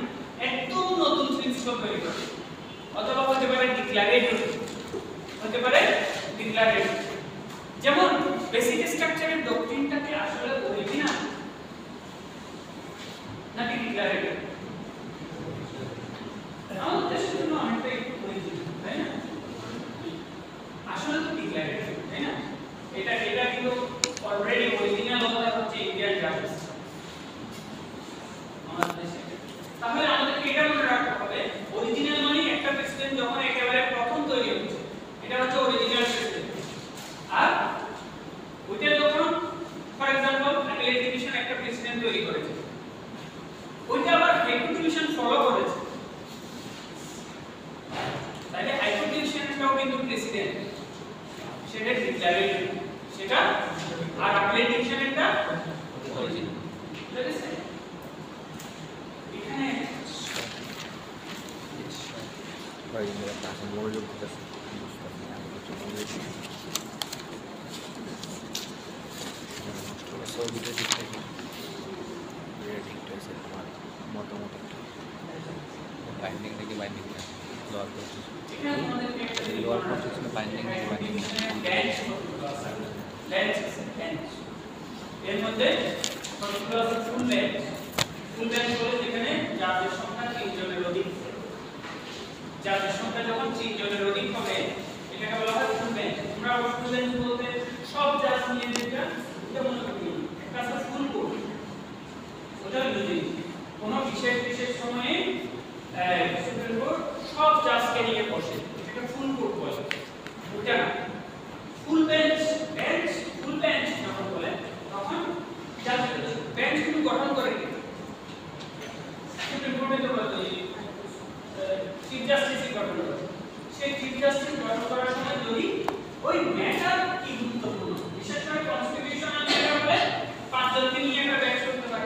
একদম নতুন প্রিন্সিপাল তৈরি করে, অথবা হতে পারে ডিক্লারেটিভ, হতে পারে ডিক্লারেটিভ। যেমন বেসিক স্ট্রাকচারের ডক্ট্রিনটাকে আসলে অরিজিনাল নাকি ডিক্লারেটিভ? আমাদের দেশের জন্য অনেকটাই অরিজিনাল, তাই না? আসলে তো ডিক্লারেটিভ, তাই না? এটা কিন্তু অলরেডি অরিজিনাল হচ্ছে ইন্ডিয়ান জাস্টিস আমাদের দেশে। তাহলে আমাদেরকে এটা মনে রাখতে হবে, অরিজিনাল মানে একটা প্রেসিডেন্ট যখন একেবারে প্রথম তৈরি হচ্ছে, এটা হচ্ছে অরিজিনাল প্রেসিডেন্ট। আর ওইটা যখন ফর এক্সাম্পল অ্যাপিলেট ডিভিশন একটা প্রেসিডেন্ট তৈরি করেছে, ওইটা আবার হাইকোর্ট ডিভিশন ফলো করেছে, তাহলে হাইকোর্ট ডিভিশনটাও কিন্তু প্রেসিডেন্ট, সেটা ডিক্লারেটিভ, সেটা আর অ্যাপিলেট ডিভিশনটা অরিজিনাল। ঠিক আছে? এখানে ভাই মেরা ক্লাসে মনোযোগ দিতেছে ছবিটা ঠিকঠাক ঠিকঠাক আছে। আমার মতামত বাইন্ডিং থেকে বাইন্ডিং না লোয়ার প্রসেস, লোয়ার প্রসেস में বাইন্ডিং থেকে বাইন্ডিং এর মধ্যে সবগুলো আছে ফুল বেঞ্চ। ফুল বেঞ্চ বলে যেখানে জাজের সংখ্যা 3 জনের অধিক, জাজের সংখ্যা যখন 3 জনের অধিক হবে এটাকে বলা হয় ফুল বেঞ্চ। আমরা ফুল বেঞ্চ বলতে সব জাজ নিয়ে যেটা যেমন একটা আছে ফুল কোর্ট, ওটা বুঝি কোনো বিশেষ সময়ে সুপ্রিম কোর্ট সব জাজকে নিয়ে বসে, এটা ফুল কোর্ট বলে। ওটা না, ফুল বেঞ্চ ফুল বেঞ্চ যখন বলে তখন জাজ বেঞ্চ কিন্তু গঠন করে কি সুপ্রিম কোর্টে তো চিফ জাস্টিস গঠন করে, সেই চিফ জাস্টিস গঠন করার সময় যদি ওই ম্যাটার কি গুরুত্বপূর্ণ, বিশেষ করে কনস্টিটিউশনাল ম্যাটার বলে 5 জনকে নিয়ে একটা বেঞ্চ করতে পারে,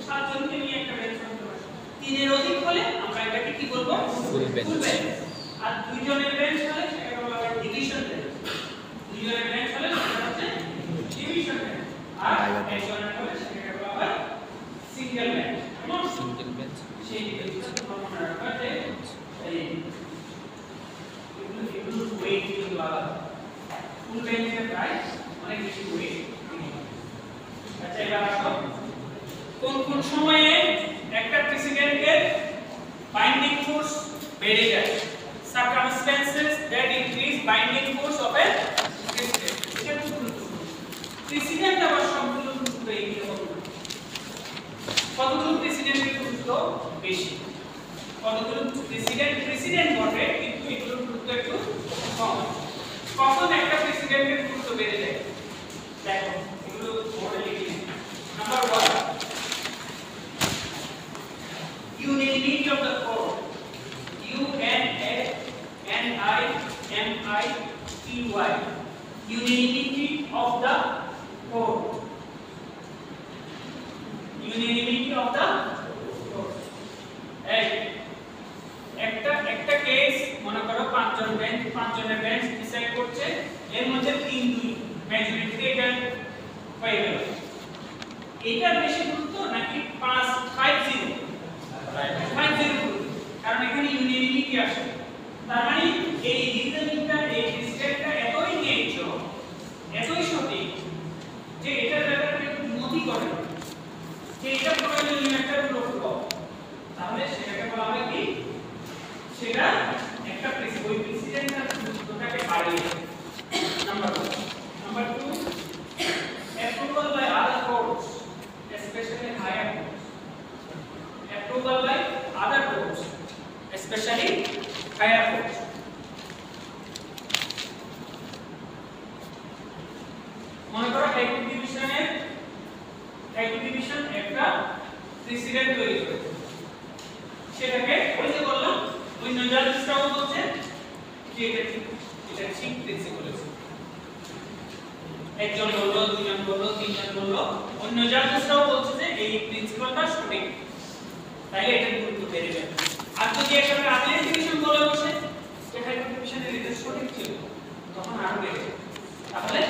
7 জনকে নিয়ে একটা বেঞ্চ করতে পারে, 3 এর অধিক হলে আমরা এটাকে কি বলবো? ফুল বেঞ্চ। আর 2 জনের বেঞ্চ হলে সেটাকে বলা হয় ডিভিশন বেঞ্চ। 2 জনের বেঞ্চ হলে সেটা হচ্ছে ডিভিশন বেঞ্চ। আর 1 জনের হলে সেটাকে বলা হয় সিঙ্গেল বেঞ্চ। কেমন? Single bench. সেই বেঞ্চটা তোমরা মনে রাখবে যে এই এগুলো ওয়েট কিন্তু আলাদা, ফুল বেঞ্চের প্রাইস অনেক বেশি ওয়েট। আচ্ছা, এবার আসো কোন সময়ে একটা প্রেসিডেন্টের বাইন্ডিং ফোর্স বেড়ে যায়, circumstances that increase binding force of A president. এটা খুব গুরুত্বপূর্ণ। প্রেসিডেন্ট আবার সবগুলো গুরুত্ব এইরকম না, কতগুলো প্রেসিডেন্টের গুরুত্ব বেশি, কতগুলো প্রেসিডেন্ট বটে কিন্তু এগুলোর গুরুত্ব একটু কম। কখন একটা প্রেসিডেন্টের গুরুত্ব বেড়ে যায় দেখো, এগুলো বোর্ডে লিখে নিন। Number 1, unanimity of the court, UNIMITY, unanimity of the court, unanimity of the court। একটা কেস মনে করো 5 জনের বেঞ্চ ডিসাইড করছে, এর মধ্যে 3-2 মেজরিটি এটা হয়ে গেল, এটা বেশি গুরুত্ব নাকি 5-0? 5-0 গুরুত্ব, কারণ এখানে ইউনিয়নিটি আসে। তার মানে এই রিজনিংটা, এই ডিসিশনটা এতই নেচ্ছ, এতই সঠিক যে এটার ব্যাপারে একটু নথি করে যে এটা প্রয়োজনীয় একটা লক্ষ্য, তাহলে সেটাকে বলা হয় কি? সেটা একটা প্রেসিডেন্টের গুরুত্বটাকে বাড়িয়ে দেয়। Number 2, approval by other courts, especially higher courts, approval by other courts, especially higher courts। মনে করো হাইকোর্ট ডিভিশন একটা প্রেসিডেন্ট তৈরি করেছে, সেটাকে ওই যে বললাম ওই জাজেসরাও বলছে যে এটা ঠিক প্রিন্সিপাল আছে, একজন বলল, দুইজন বলল, তিনজন বলল, অন্য জাজেসরাও বলছে যে এই প্রিন্সিপালটা সঠিক, তাইলে এটা গুরুত্ব বেড়ে যাবে। আর যদি একেবারে আপিলের ডিভিশন বলে বসে যে হাইকোর্ট ডিভিশনের রিজেক্ট সঠিক ছিল, তখন আরো বেড়ে যাবে। তাহলে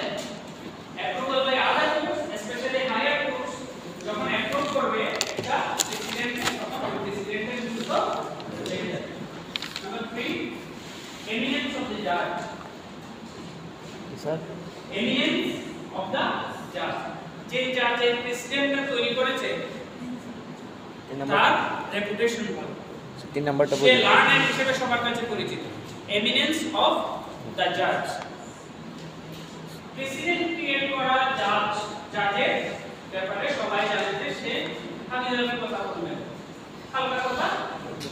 approval by other courts, specially higher courts, যখন অ্যাপ্রুভ করবে এটা প্রেসিডেন্ট, তখন প্রেসিডেন্টের গুরুত্ব বেড়ে যাবে। Number 3, eminence of the judge. Sir Eminence of the judge, যে জাজের প্রেসিডেন্টটা তৈরি করেছে তার রেপুটেশন ভালো, 3 নাম্বারটা সে লার্নার হিসেবে সবার কাছে পরিচিত। এমিনেন্স অফ দ্য জাজ, প্রেসিডেন্ট ক্রিয়েট করা জাজের ব্যাপারে সবাই জানে যে সে হানিদারের কথা বলবেন, হালকা কথা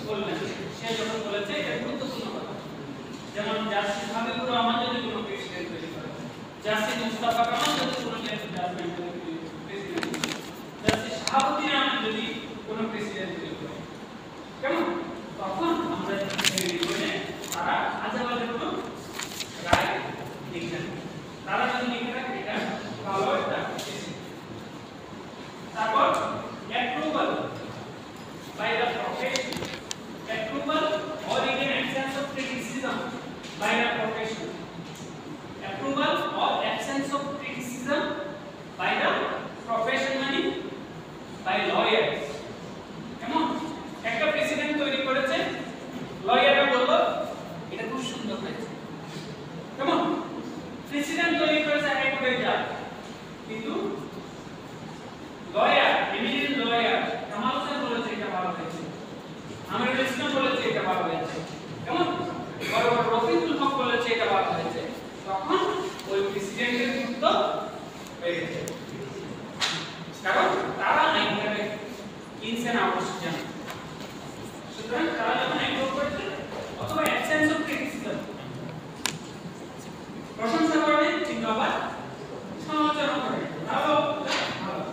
বলবেন, সে যখন বলেছে এটা গুরুত্বপূর্ণ কথা। যেমন জাস্টিস হাবিবুর রহমান যদি কোনো প্রেসিডেন্ট তৈরি করে, জাস্টিস মুস্তাফা কামাল যদি কোনো judgment precedent, justice Shahabuddin Ahmed যদি কোনো প্রেসিডেন্ট তৈরি করে, কেমন তখন আমরা জীবনে তারা আজেবাজে কোনো রায় লিখেন, তারা যদি লিখে রাখে এটা ভালো একটা। তারপর approval by the profession, approval or even absence of criticism by the profession, approval or absence of criticism by the profession মানে by lawyers। কেমন একটা প্রেসিডেন্ট তৈরি করেছে, লয়াররা বলল এটা খুব সুন্দর হয়েছে, কেমন প্রেসিডেন্ট তৈরি করেছে হাইকোর্টের জাজ, কিন্তু lawyer, eminent lawyer Kamal Hossain বলেছে এটা ভালো হয়েছে, আমিরুল ইসলাম বলেছে এটা ভালো হয়েছে, কেমন বড় বড় রফিকুল হক বলেছে এটা ভালো হয়েছে, তখন ওই প্রেসিডেন্টের গুরুত্ব বেড়ে যায়, কারণ তারা আইনটাকে ইনস এন্ড আউটস জানে। সুতরাং তারা যখন অ্যাপ্রুভ করেছে অথবা অ্যাবসেন্স অফ ক্রিটিসিজম, প্রশংসা করে কিন্তু আবার সমালোচনা করে, তাহলে ভালো।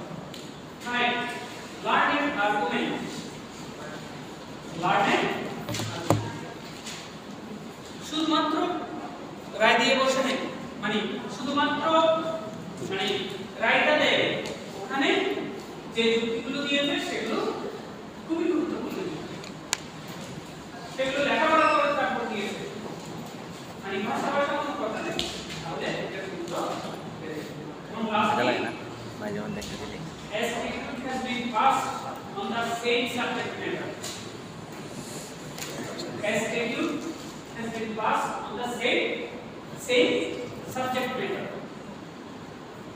রাইট, লার্নিং আর্গুমেন্ট, লার্নিং শুধুমাত্র রায় দিয়ে বসে নেই, মানে শুধুমাত্র মানে রায়টা দেয়, ওখানে যে যুক্তিগুলো দিয়েছে সেগুলো খুবই গুরুত্বপূর্ণ, সেগুলো লেখাপড়া করে তারপর দিয়েছে, মানে ভাষা কোনো কথা নেই, তাহলে এটা গুরুত্ব বেড়ে যাবে। এবং লাস্টলি ভাই যেমন দেখতে দিলি as statute has been passed on the same subject matter, as statute has been passed on the same subject matter,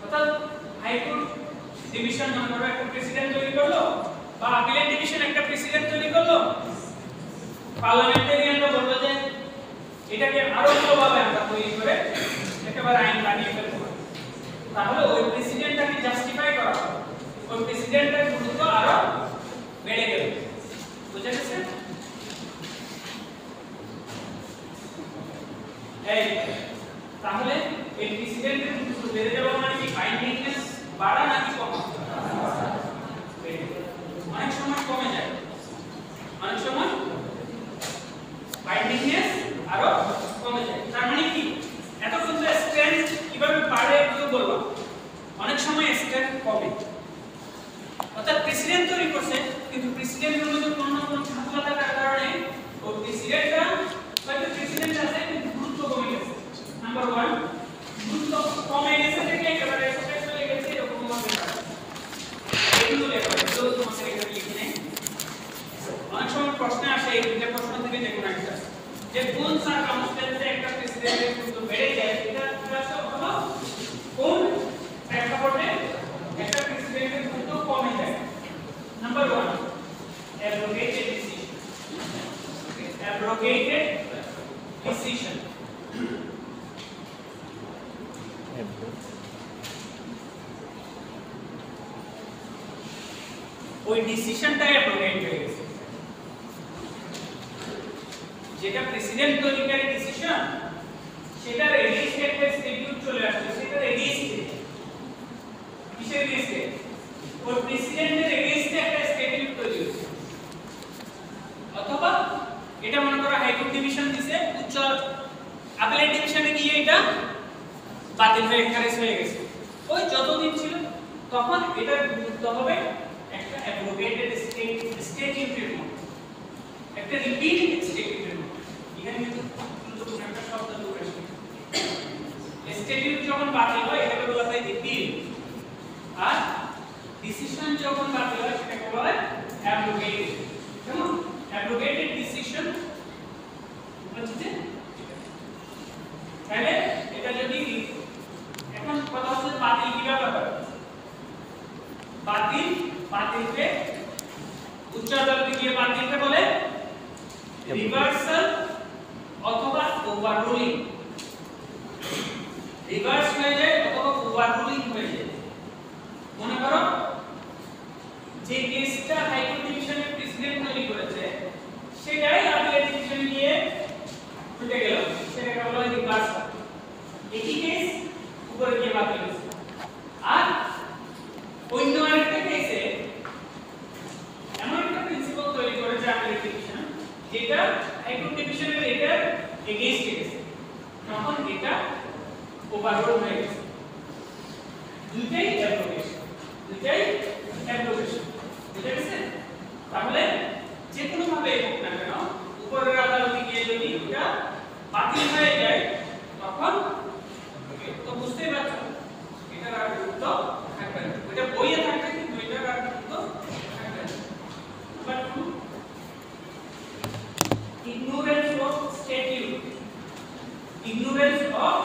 অর্থাৎ হাইকোর্ট ডিভিশন মনে করো একটা প্রেসিডেন্ট তৈরি করলো, বা আপিলের ডিভিশন একটা প্রেসিডেন্ট তৈরি করলো, পার্লামেন্টারিয়ানরা বললো যে এটাকে আরো ভালোভাবে আমরা তৈরি করে একেবারে আইন বানিয়ে ফেলবো, তাহলে ওই প্রেসিডেন্টটাকে জাস্টিফাই করা হবে, ওই প্রেসিডেন্টের গুরুত্ব আরো বেড়ে গেল। বুঝা গেছে? এই তাহলে এই প্রেসিডেন্টের গুরুত্ব বেড়ে যাওয়া মানে কি বাইন্ডিংনেস বাড়া নাকি কমা? অনেক সময় কমে যায়, অনেক সময় বাইন্ডিংনেস আরো কমে যায়। তার মানে কি এতক্ষণ তো স্ট্রেংথ কিভাবে বাড়ে একটু বললাম, অনেক সময় স্ট্রেংথ কমে, অর্থাৎ প্রেসিডেন্ট তৈরি করছে কিন্তু প্রেসিডেন্টের মধ্যে কোনো না কোনো ঝামেলা থাকার কারণে ওই প্রেসিডেন্টটা হয়তো প্রেসিডেন্ট আছে কিন্তু গুরুত্ব কমে গেছে। নাম্বার 1 গুরুত্ব কমে গেছে থেকে একেবারে শেষ হয়ে গেছে, এরকম হবে না, এগুলো লেখা হয় তো তোমাদের এখানে লিখে নেই। অনেক সময় প্রশ্ন আসে, এই দুটো প্রশ্ন থেকে যে কোনো একটা, যে কোন সার্কামস্ট্যান্সে একটা প্রেসিডেন্টের গুরুত্ব বেড়ে যায়, এটা আসলে হলো কোন প্রেক্ষাপটে একটা প্রেসিডেন্টের গুরুত্ব কমে যায়। Number 1 abrogated decision, abrogated decision, ওই ডিসিশনটা অ্যাব্রোগেট হয়ে গেছে, যেটা প্রেসিডেন্ট তৈরিকারী ডিসিশন সেটার এগেইনস্টে একটা স্ট্যাটিউট চলে আসছে, সেটার এগেইনস্টে কিসের এগেইনস্টে? ওই প্রেসিডেন্টের এগেইনস্টে একটা স্ট্যাটিউট তৈরি হয়েছে, অথবা এটা মনে করো হাইকোর্ট ডিভিশন দিছে, উচ্চ আপিলেট ডিভিশনে গিয়ে এটা বাতিল হয়ে খারিজ হয়ে গেছে, ওই যতদিন ছিল তখন এটার গুরুত্ব হবে একটা অ্যাব্রোগেটেড স্টেটিউটের মতো, একটা রিপিটিং স্টেটিউটের মতো। এখানে কিন্তু গুরুত্বপূর্ণ একটা শব্দ ঢুকে আসে। স্টেটিউট যখন বাতিল হয় এটাকে বলা হয় রিপিল, আর ডিসিশন যখন বাতিল হয় সেটাকে বলা হয় অ্যাব্রোগেটেড। কেমন? অ্যাব্রোগেটেড ডিসিশন হচ্ছে। তাহলে এটা যদি এখন কথা হচ্ছে বাতিল কিভাবে হবে? বাতিলকে উচ্চ আদালতে গিয়ে বাতিলকে বলে রিভার্সাল অথবা ওভাররুলিং। রিভার্স হয়ে যায় অথবা ওভাররুলিং হয়ে যায়। মনে করো যে কেসটা হাইকোর্ট ডিভিশনের প্রেসিডেন্ট তৈরি করেছে সেটাই আপিলের ডিভিশনে গিয়ে ছুটে গেল, সেটাকে বলা হয় রিভার্সাল। একই কেস উপরে গিয়ে বাতিল হয়েছে। আর অন্য আরেকটা কেসে এমন একটা প্রিন্সিপাল তৈরি করেছে আপিলের ডিভিশন যেটা হাইকোর্ট ডিভিশনের এটার এগেইনস্টে গেছে, তখন এটা ওভাররুল হয়ে গেছে। দুইটাই অ্যাব্রোগেশন, বুঝা গেছে? তাহলে যে কোনো ভাবে হোক না কেন উপরের আদালতে গিয়ে যদি এটা বাতিল হয়ে যায় তখন তো বুঝতেই পারছো এটার আর গুরুত্ব থাকবে না। এটা বইয়ে থাকবে কিন্তু এটার আর গুরুত্ব থাকবে না। Number 2, ignorance of statute. Ignorance of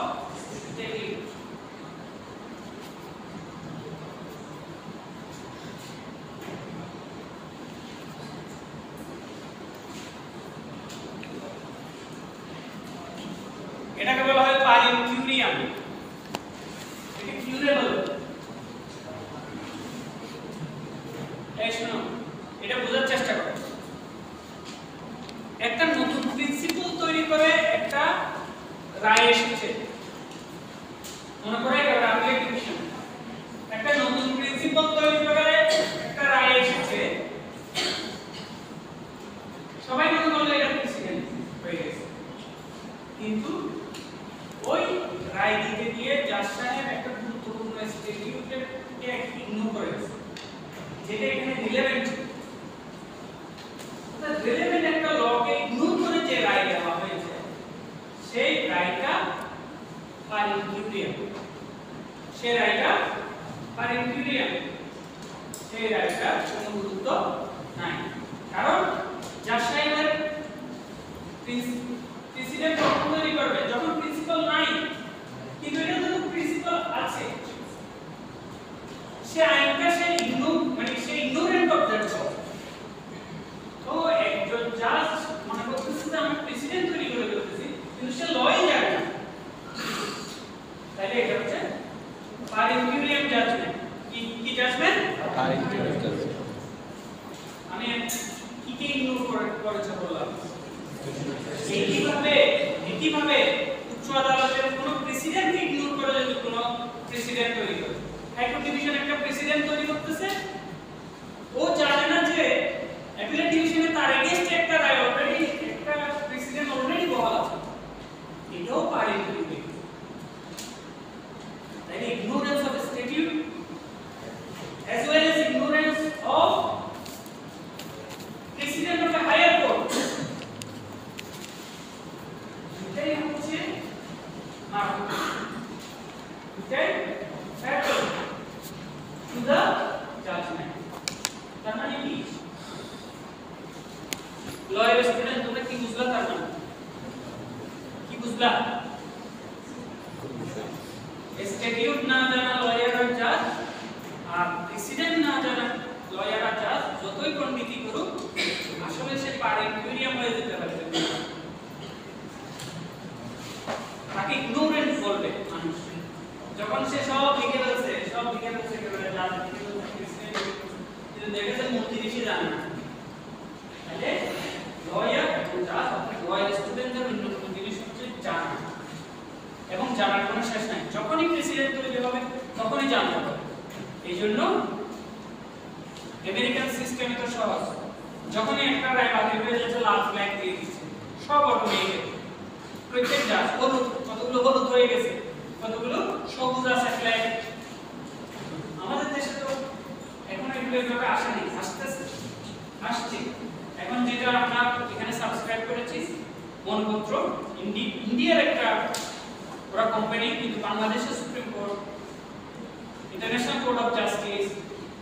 statute. এটাকে বলা হয় পারিনকিউরিয়াম। এটা কিউরেবল। এই শোনো, এটা বোঝার চেষ্টা করো। একটা নতুন প্রিন্সিপাল তৈরি করে একটা রায় এসেছে, মনে করে এটা আপিলের ডিভিশন। একটা নতুন প্রিন্সিপাল তৈরি করে একটা রায় এসেছে, সবাই মনে করলো এটা প্রেসিডেন্ট হয়ে গেছে, কিন্তু ওই রায় দিতে গিয়ে জাজ সাহেব একটা গুরুত্বপূর্ণ স্টেটিউটকে ইগনোর করে গেছে, যেটা এখানে রিলেভেন্ট। অর্থাৎ রিলেভেন্ট একটা লকে ইগনোর করে যে রায় দেওয়া হয়েছে সেই রায়টা পারিনকিউরিয়াম। সেই রায়টার কোনো গুরুত্ব নাই, কারণ জাজ সাহেবের প্রেসিডেন্ট কখন তৈরি করবে? যখন প্রিন্সিপাল নাই, কিন্তু এটা তো প্রিন্সিপাল আছে। সে আইনটা সে ইগনোরেন্ট অফ দ্যাট ল। তো একজন জাজ মনে করতেছে যে আমি প্রেসিডেন্ট তৈরি করে ফেলতেছি, কিন্তু সে লই জানে না। তাহলে এটা হচ্ছে পারিনকিউরিয়াম জাজমেন্ট। কি জাজমেন্ট? পারিনকিউরিয়াম জাজমেন্ট। আমি কি ইগনোর করেছে বললাম। একইভাবে উচ্চ আদালতের কোন প্রেসিডেন্টকে ইগনোর করে যদি কোন প্রেসিডেন্ট তৈরি করে, হাইকোর্ট ডিভিশন একটা প্রেসিডেন্ট তৈরি করতেছে, ও জানে না যে অ্যাপিলেট ডিভিশনে তার এগেইনস্টে একটা রায় অলরেডি, একটা প্রেসিডেন্ট অলরেডি বহাল আছে, এটাও পারিনকিউরিয়াম। তাই ignorance of statute as well as ignorance of president of a higher court, এটাই হচ্ছে এটাই fatal to the judgment। তার মানে কি? লয়ার স্টুডেন্ট তোমরা কি বুঝলা? তার মানে কি বুঝলা? স্ট্যাটিউট না জানা লয়ার আর জাজ, আর প্রেসিডেন্ট না জানা লয়ার আর জাজ যতই পণ্ডিতি করুক, আসলে সে পারিনকিউরিয়াম হয়ে যেতে পারে। তাকে ইগনোরেন্ট বলবে মানুষ, যখন সে সব লিখে ফেলছে একেবারে জাজ লিখে ফেলছে, প্রেসিডেন্ট, কিন্তু দেখেছে মূল জিনিসই জানে না। তাহলে লয়ার এবং জাজ, লয়ার স্টুডেন্টদের অন্যতম জিনিস হচ্ছে জানা, এবং জানার কোনো শেষ নাই। যখনই প্রেসিডেন্ট তৈরি হবে তখনই জানতে হবে। এই জন্য আমেরিকান সিস্টেমে তো সহজ, যখনই একটা রায় বাতিল হয়ে যাচ্ছে লাল ফ্ল্যাগ দিয়ে দিচ্ছে, সব অটোমেটিক। প্রত্যেক জাজ হলুদ, কতগুলো হলুদ হয়ে গেছে, কতগুলো সবুজ আছে ফ্ল্যাগ, আমাদের দেশে তো এখন এগুলো এভাবে আসেনি, আসছে। এখন যেটা আমরা এখানে সাবস্ক্রাইব করেছি মনপত্র, ইন্ডিয়ার একটা ওরা কোম্পানি, কিন্তু বাংলাদেশের supreme court, international court of justice,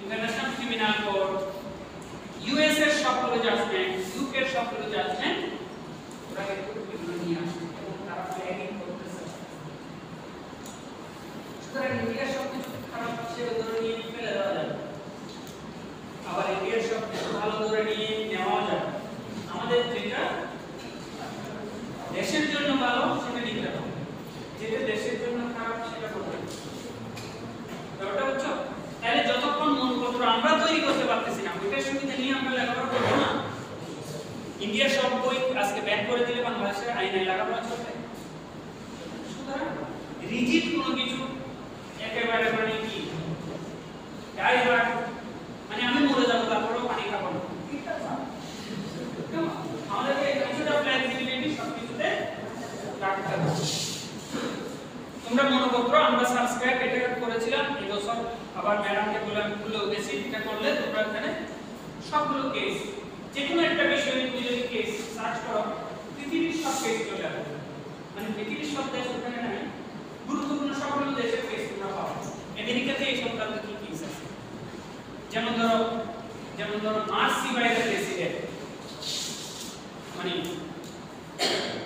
international criminal court, US এর সবগুলো জাজমেন্ট, ইউকে এর সবগুলো জাজমেন্ট ওরা এগুলো নিয়ে আসছে এবং তারা ফ্ল্যাগিং করতেছে। সুতরাং ইন্ডিয়ার সবকিছু খারাপ হিসেবে ধরে নিয়ে ফেলে দেওয়া যাবে, আবার ইন্ডিয়ার সবকিছু ভালো ধরে নিয়ে নেওয়া যাবে। আমাদের যেটা দেশের জন্য ভালো সেটা নিতে হবে, যেটা দেশের জন্য খারাপ সেটা করতে হবে। ব্যাপারটা বুঝছো? তাহলে যতক্ষণ মনপত্র আমরা তৈরি করতে পারতেছি না, ওইটার সুবিধা নিয়ে আমরা লেখাপড়া করবো না। ইন্ডিয়ার সব বই আজকে ব্যান করে দিলে বাংলাদেশের আইনে লেখাপড়া চলবে। সুতরাং রিজিড কোনো কিছু একেবারে মানে কি ডাইভার্ট, মানে আমি মরে যাবো তারপরেও পানি খাবো না, আমাদেরকে কিছুটা ফ্লেক্সিবিলিটি সবকিছুতে রাখতে হবে। তোমরা মনোপত্র আমরা সাবস্ক্রাইব এটা করেছিলাম এই বছর, আবার ম্যাডামকে বললাম ভুলেও গেছি, এটা করলে তোমরা এখানে সবগুলো কেস, যে কোনো একটা বিষয়ে তুমি যদি কেস সার্চ করো পৃথিবীর সব কেস চলে আসবে, মানে পৃথিবীর সব দেশ ওখানে নাই, গুরুত্বপূর্ণ সবগুলো দেশের কেস তোমরা পাবে। আমেরিকাতে এই সংক্রান্ত কি কেস আছে, যেমন ধরো মার্সি বাই দ্য প্রেসিডেন্ট, মানে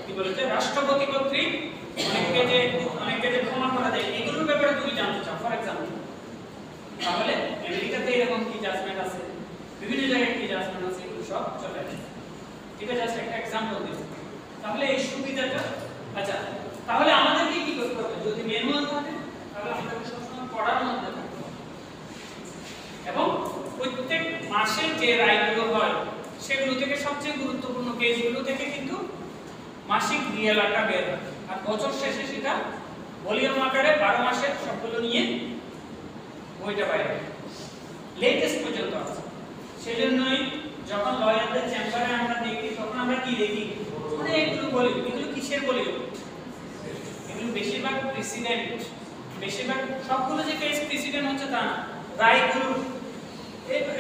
কি বলতে রাষ্ট্রপতি কর্তৃক অনেককে যে ক্ষমা করা যায়, এগুলোর ব্যাপারে তুমি জানতে চাও ফর এক্সাম্পল, তাহলে আমেরিকাতে এরকম কি জাজমেন্ট আছে, বিভিন্ন জায়গায় কি জাজমেন্ট আছে, এগুলো সব চলে আসে। এটা জাস্ট একটা एग्जांपल দিচ্ছি। তাহলে এই সুবিধাটা, আচ্ছা তাহলে আমাদেরকে কি করতে হবে, যদি ম্যানুয়াল থাকে তাহলে আমাদেরকে সবসময় পড়ার মধ্যে থাকতে হবে এবং প্রত্যেক মাসে যে রায়গুলো হয় সেগুলো থেকে সবচেয়ে গুরুত্বপূর্ণ কেসগুলো থেকে কিন্তু মাসিক রিয়েলাটা বের হয়, আর বছর শেষে সেটা ভলিউম আকারে 12 মাসের সবগুলো নিয়ে বইটা বাইরে লেটেস্ট পর্যন্ত আছে। সেজন্যই যখন লয়ারদের চেম্বারে আমরা দেখি তখন আমরা কি দেখি, মানে এগুলো বলি, এগুলো কিসের বলি, এগুলো বেশিরভাগ প্রেসিডেন্ট, বেশিরভাগ সবগুলো যে কেস প্রেসিডেন্ট হচ্ছে তা না, রায়গুলো,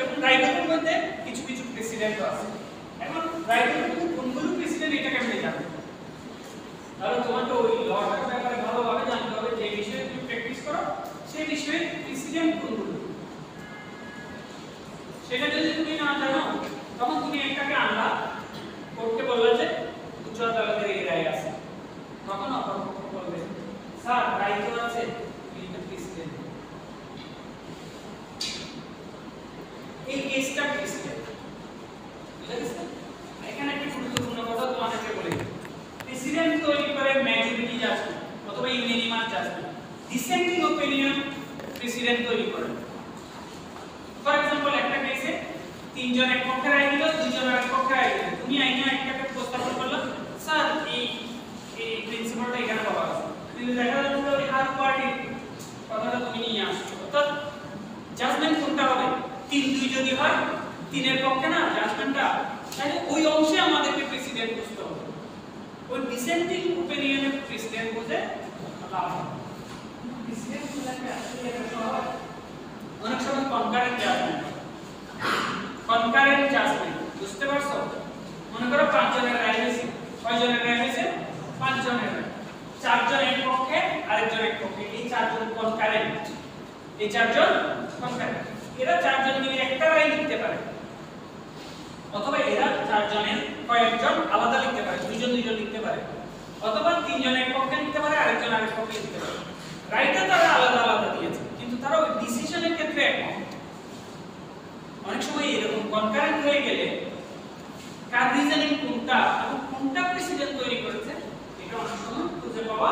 এবং রায়গুলোর মধ্যে কিছু কিছু প্রেসিডেন্টও আছে। এখন রায়গুলোর মধ্যে কোনগুলো প্রেসিডেন্ট এটা কেমনে জানবে, তাহলে তোমাকে ওই লটার ব্যাপারে ভালোভাবে জানতে হবে, যে বিষয়ে তুমি প্র্যাকটিস করো সেই বিষয়ে প্রেসিডেন্ট কোনগুলো, সেটা যদি তুমি না জানো তখন তুমি একটাকে আনলা, কোর্টকে বললা যে উচ্চ আদালতের এই রায় আছে, তখন অপরপক্ষ বলবে স্যার রায় তো আছে কিন্তু প্রেসিডেন্ট, এই কেসটা প্রেসিডেন্ট, বুঝা গেছে? এখানে একটা গুরুত্বপূর্ণ কথা তোমাদেরকে বলি, প্রেসিডেন্ট তৈরি করে মেজরিটি জাজমেন্ট অথবা unanimous judgment, dissenting opinion precedent তৈরি করে। ফর এক্সাম্পল একটা কেসে তিনজন এক পক্ষে রায় দিল, দুইজন এক পক্ষে রায় দিল, তুমি আইনে একটাকে উপস্থাপন করলে স্যার এই প্রিন্সিপালটা এখানে পাওয়া আছে, কিন্তু দেখা যাচ্ছে ওই আর পার্টি কথাটা তুমি নিয়ে আসছো, অর্থাৎ জাজমেন্ট কোনটা হবে, 3-2 যদি হয় 3-এর পক্ষে না জাজমেন্টটা, তাহলে ওই অংশে আমাদেরকে প্রেসিডেন্ট বুঝতে হবে, ওই ডিসেন্টিং অপিনিয়নের প্রেসিডেন্ট বুঝে লাভ হবে। প্রেসিডেন্ট গুলোকে আসলে এটা সহজ, অনেক সময় কনকারেন্ট জাজমেন্ট বুঝতে পারছো, মনে করো 5 জনের রায় হয়েছে, 6 জনের রায় হয়েছে, 5 জনের রায়, 4 জন এক পক্ষে আরেকজন এক পক্ষে, এই 4 জন কনকারেন্ট, এই 4 জন কনকারেন্ট, এরা 4 জন মিলে একটা রায় লিখতে পারে, অথবা এরা 4 জনের কয়েকজন আলাদা লিখতে পারে, দুইজন লিখতে পারে, অথবা 3 জন এক পক্ষে লিখতে পারে, আরেকজন আরেক পক্ষে লিখতে পারে, রাইটটা তারা আলাদা আলাদা দিয়েছে কিন্তু তারা ওই ডিসিশনের ক্ষেত্রে একমত। অনেক সময় এরকম কনকারেন্ট হয়ে গেলে কার রিজনিং কোনটা এবং কোনটা প্রেসিডেন্ট তৈরি করেছে এটা অনেক সময় খুঁজে পাওয়া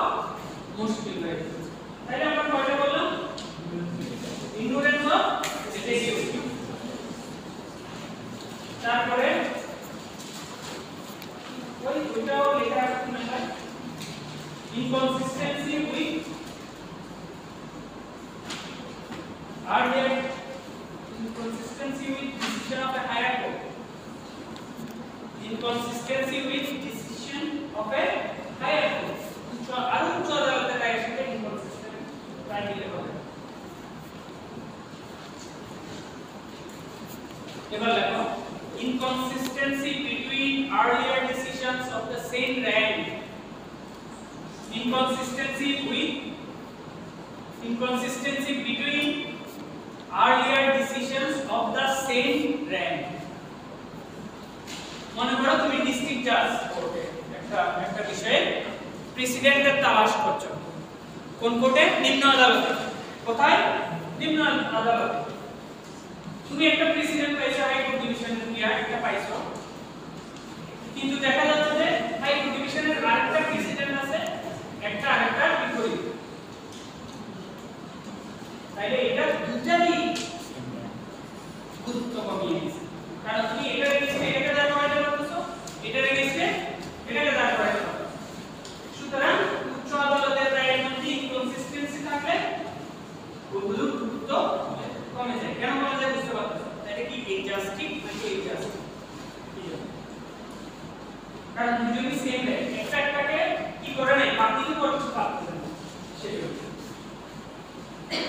মুশকিল হয়ে যাচ্ছে। তাহলে আমরা কয়টা বললাম, ইগনোরেন্স অফ রেসিডিউ, তারপরে ওইটাও লেখা রাখতে হবে, inconsistency with are there inconsistency with decision of a higher court, inconsistency with decision of a higher court, আর উচ্চ আদালতের রায়ের সাথে ইনকনসিস্টেন্ট রায় দিলে হবে। inconsistency between earlier decisions of the same rank. Inconsistency between earlier decisions of the same rank. মনে করো তুমি district জাজ কোর্টে একটা বিষয়ে প্রেসিডেন্টের তালাশ করছো। কোন কোর্টে? নিম্ন আদালতে। কোথায়? নিম্ন আদালতে। তুমি একটা প্রেসিডেন্ট পাইছো হাইকোর্ট ডিভিশনের দিয়া একটা পাইছো, কিন্তু দেখা যাচ্ছে যে হাইকোর্ট ডিভিশনের আরেকটা প্রেসিডেন্ট আছে, একটা আরেকটা বিপরীত। তাইলে এটা দুটারই গুরুত্ব কমিয়ে দিয়েছে, কারণ তুমি এটা রেখেছিলে এটাকে দাঁড় করাইতে পারতেছো, এটা রেখেছিলে এটাকে দাঁড় করাইতে পারতেছো। সুতরাং উচ্চ আদালতের রায়ের মধ্যে ইনকনসিস্টেন্সি থাকলে ওগুলোর গুরুত্ব কমে যায়। কেন কমে যায় বুঝতে পারতেছো? এটা কি এডজাস্টিং নাকি এডজাস্টিং? কারণ দুটোই সেম রায়, একটাকে কি করে নেয় বাতিল করতে পারতেছে না সেটা।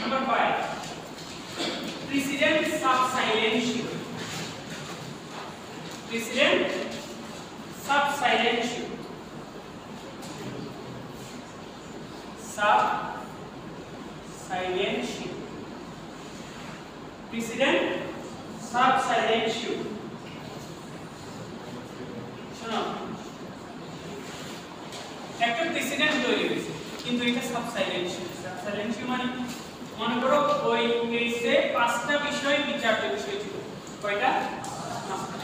Number 5, precedent sub silentio. Precedent sub silentio, sub silentio, precedent sub silentio. শোনো, একটা প্রেসিডেন্ট তৈরি হয়েছে কিন্তু এটা সাব সাইলেন্সিও। সাব সাইলেন্সিও মানে মনে করো ওই কেসে 5টা বিষয় বিচার্য বিষয় ছিল। কয়টা? 5টা।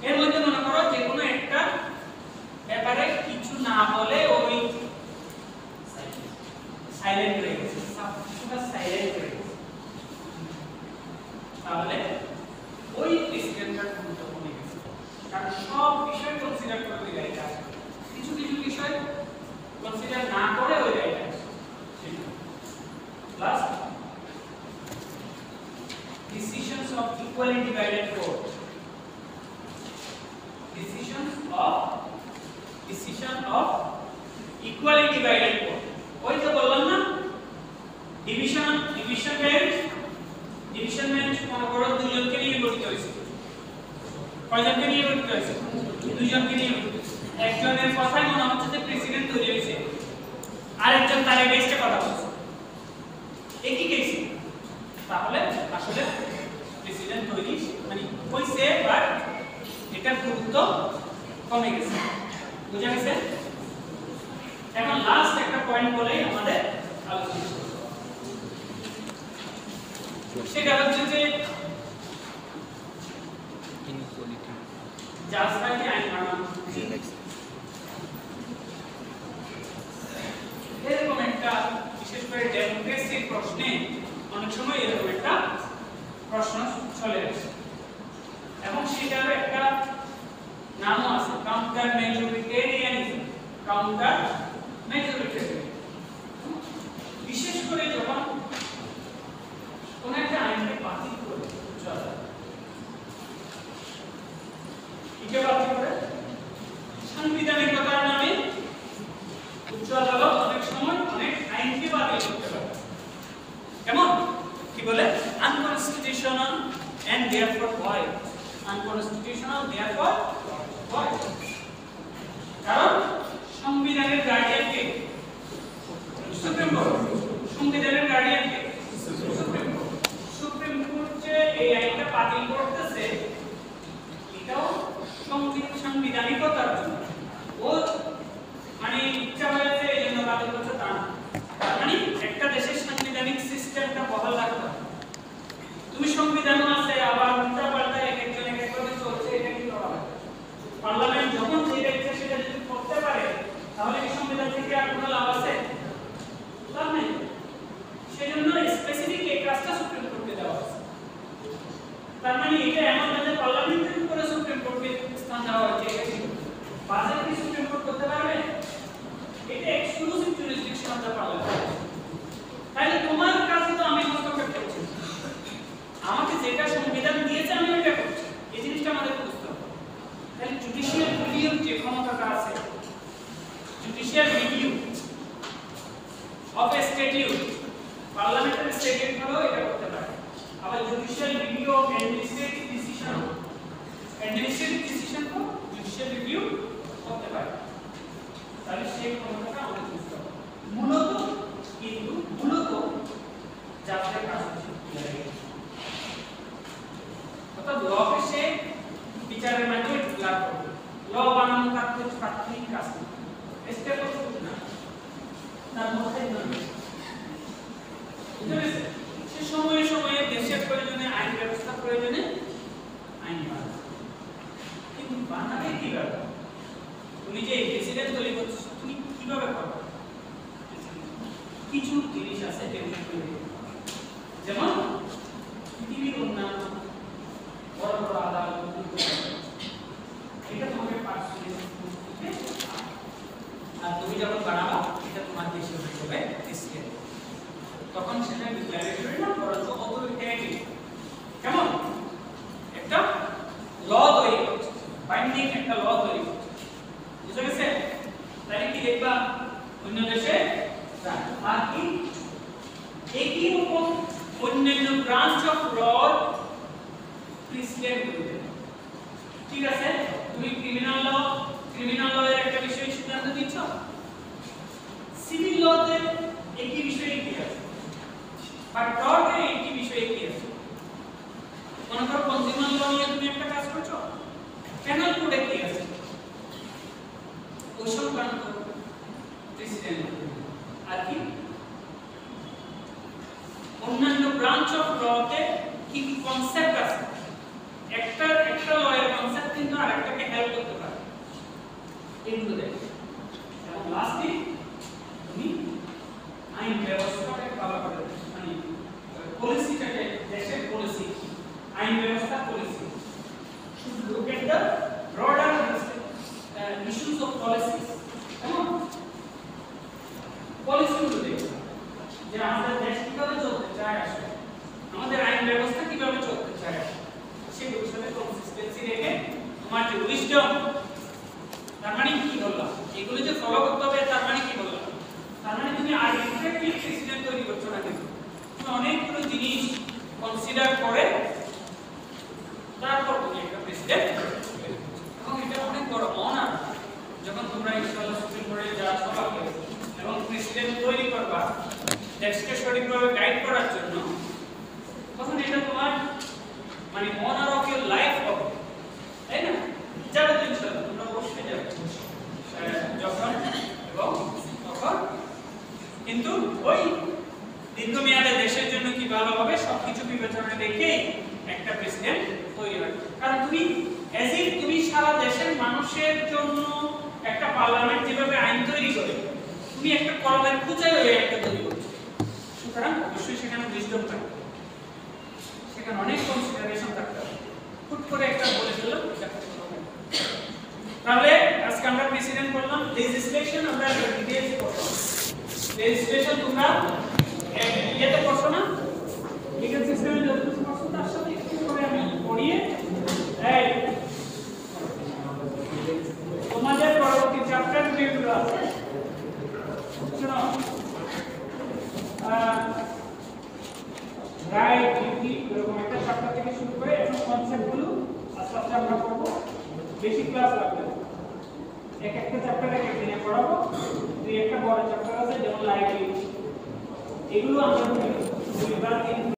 এর মধ্যে মনে করো যে কোনো একটা ব্যাপারে কিছু না বলে ওই সাইলেন্ট হয়ে গেছে, কিছুটা সাইলেন্ট হয়ে গেছে, তাহলে ওই প্রেসিডেন্টের গুরুত্ব কমে গেছে। কারণ সব বিষয় কনসিডার করে ওই রায়টা, কিছু কিছু বিষয় কনসিডার না করে ওই রায়টা। Last, decisions of equally divided court. Decision of equally divided court. ওই যে বললাম না ডিভিশন বেঞ্চ মনে করো দুইজনকে নিয়ে গঠিত হয়েছে। কয়জনকে নিয়ে গঠিত হয়েছে? দুইজনকে নিয়ে গঠিত হয়েছে। একজনের কথাই মনে হচ্ছে যে প্রেসিডেন্ট তৈরি হয়েছে, আরেকজন তার এগেইনস্টে কথা বলছে, একই কেস। তাহলে আসলে প্রেসিডেন্ট তৈরি মানে হইছে, বাট এটার গুরুত্ব কমে গেছে। বুঝা গেছে? এখন লাস্ট একটা পয়েন্ট বলেই আমাদের আলোচনা শুরু করব। সেটা হচ্ছে যে ইনইকুয়ালিটি, জাজরা কি আইন মানা এরকম একটা, বিশেষ করে ডেমোক্রেসির প্রশ্নে অনেক সময় এরকম একটা প্রশ্ন চলে আসে, এবং সেটার একটা নামও আছে, কাউন্টার মেজরিটেরিয়ানিজম। কাউন্টার মেজরিটেরিয়ানিজম বিশেষ করে যখন কোন একটা আইনকে বাতিল করে চলে, কিকে বাতিল করে? সাংবিধানিকতার নামে উচ্চ আদালত অনেক সময় অনেক আইনকে বাতিল করতে পারে। কেমন? কি বলে? Unconstitutional and therefore void. Unconstitutional therefore void. কারণ সংবিধানের গার্ডিয়ান কে? Supreme Court. সংবিধানের গার্ডিয়ান কে? Supreme Court. সুপ্রিম কোর্ট যে এই আইনটা বাতিল করতেছে, এটাও সাংবিধানিকতার জন্য। ও মানে ইচ্ছা হয়েছে এই জন্য বাতিল করছে তা না। মানে একটা দেশের সাংবিধানিক সিস্টেমটা বহাল রাখতে হবে। তুমি সংবিধানও আছে, আবার উল্টা পাল্টা একজন একভাবে চলছে, এটা কি করা হবে? পার্লামেন্ট যখন যেটা ইচ্ছা সেটা যদি করতে পারে, তাহলে কি সংবিধান থেকে আর কোনো লাভ আছে? লাভ নেই। সেজন্য স্পেসিফিক এই কাজটা সুপ্রিম কোর্টকে দেওয়া হয়েছে। তার মানে এটা এমন না যে পার্লামেন্টের উপরে সুপ্রিম কোর্টকে স্থান দেওয়া হয়েছে। এটা কি বাজেট কি সুপ্রিম কোর্ট করতে পারবে? এটা exclusive jurisdiction of the parliament. তাহলে তোমার কাছে তো আমি হস্তক্ষেপ করছি, আমাকে যেটা সংবিধান দিয়েছে আমি এটা করছি, এই জিনিসটা আমাদের বুঝতে হবে। তাহলে জুডিশিয়াল রিভিউ যে ক্ষমতাটা আছে, judicial review of A statute, parliamentary statute হলো এটা করতে পারে। আবার judicial review of administrative decision, administrative decision তো জুডিশিয়াল রিভিউ করতে পারে, তাহলে সেই ক্ষমতাটা আমাদের বুঝতে হবে। মূলত যাদের কাজ হচ্ছে অর্থাৎ লকে সে বিচারের মাধ্যমে লাভ করবে। ল বানানো তার হচ্ছে প্রাথমিক কাজ, স্টেপ না তার মধ্যে সে সময়ে সময়ে দেশের প্রয়োজনে আইন ব্যবস্থা প্রয়োজনে আইন বানাবে। কিন্তু বানাবে কিভাবে? তুমি যে প্রেসিডেন্ট তৈরি করছো তুমি কিভাবে করবে? কিছু জিনিস আছে যেগুলো তৈরি যেমন পৃথিবীর অন্যান্য বড় বড় আদালত, এটা তোমাকে পাস করে আর তুমি যখন বানাবা এটা তোমার দেশে হবে প্রেসিডেন্ট, তখন সেটা ডিক্লারেটরি না বরঞ্চ অথরিটেটিভ। কেমন একটা ল তৈরি করছে, বাইন্ডিং একটা ল তৈরি করছে, বুঝা গেছে? তাই কি দেখবা অন্য দেশে আর কি একই রকম অন্যান্য ব্রাঞ্চ অফ ল প্রেসিডেন্ট করবে। ঠিক আছে, তুমি ক্রিমিনাল ল এর একটা বিষয় সিদ্ধান্ত দিচ্ছ, সিভিল লতে একই বিষয়ে কি আছে, আর টর্টে একই বিষয়ে কি আছে। মনে করো কনজিউমার ল নিয়ে তুমি একটা কাজ করছো, পেনাল কোডে কি আছে, ওই সংক্রান্ত প্রেসিডেন্ট। আর কি অন্যান্য ব্রাঞ্চ অফ লতে কি কি কনসেপ্ট আছে, একটা লয়ের কনসেপ্ট কিন্তু আরেকটাকে হেল্প করতে পারে, এগুলো দেখো। এবং লাস্টলি তুমি আইন ব্যবস্থাটাকে ভালো করে মানে পলিসিটাকে, দেশের পলিসি, আইন ব্যবস্থা policy should look at the broader issues of policies. কেমন পলিসিগুলো দেখো যে আমাদের দেশ কিভাবে চলতে চায়, আসলে আমাদের আইন ব্যবস্থা কিভাবে চলতে চায়, সেগুলোর সাথে কনসিস্টেন্সি রেখে তোমার যে উইজডম, তার মানে কি বললাম, এগুলো যে ফলো করতে হবে তার মানে কি বললাম, তার মানে তুমি আর্বিট্রারিলি প্রেসিডেন্ট তৈরি করছো না, কিন্তু তুমি অনেকগুলো জিনিস কনসিডার করে তারপর তুমি একটা প্রেসিডেন্ট, এবং এটা অনেক বড় অনার যখন তোমরা ইনশাআল্লাহ সুপ্রিম কোর্টে জাজ হবে এবং প্রেসিডেন্ট তৈরি করবা দেশকে সঠিকভাবে গাইড করার জন্য, তখন এটা তোমার মানে অনার অফ ইওর লাইফ হবে, তাই না? যাবে তো ইনশাআল্লাহ, তোমরা অবশ্যই যাবে যখন এবং তখন, কিন্তু ওই দীর্ঘমেয়াদে দেশের জন্য কি ভালো হবে সবকিছু বিবেচনা রেখেই একটা প্রেসিডেন্ট তৈরি হয়। কারণ তুমি এজ ইফ তুমি সারা দেশের মানুষের জন্য একটা পার্লামেন্ট যেভাবে আইন তৈরি করে, তুমি একটা কলমের খুঁচাই হয়ে একটা তৈরি করছো, সুতরাং অবশ্যই সেখানে উইজডম থাকবে, সেখানে অনেক কনসিডারেশন থাকতে হবে। হুট করে একটা বলে দিলাম, তাহলে আজকে আমরা প্রেসিডেন্ট করলাম। লেজিসলেশন আমরা ডিটেইলস করব, লেজিসলেশন তোমরা ইয়েতে পড়ছো না, লিগ্যাল সিস্টেমে যত কিছু পড়ছো তার সাথে একটু করে আমি পড়িয়ে এই তোমাদের পরবর্তী চ্যাপ্টার যেগুলো আছে শোনো, রাইট ডিউটি এরকম একটা চ্যাপ্টার থেকে শুরু করে এখন কনসেপ্টগুলো আস্তে আস্তে আমরা পড়বো। বেশি ক্লাস লাগবে, এক একটা চ্যাপ্টার এক একদিনে পড়াবো। দুই একটা বড় চ্যাপ্টার আছে যেমন লাইব্রেরি, এগুলো আমরা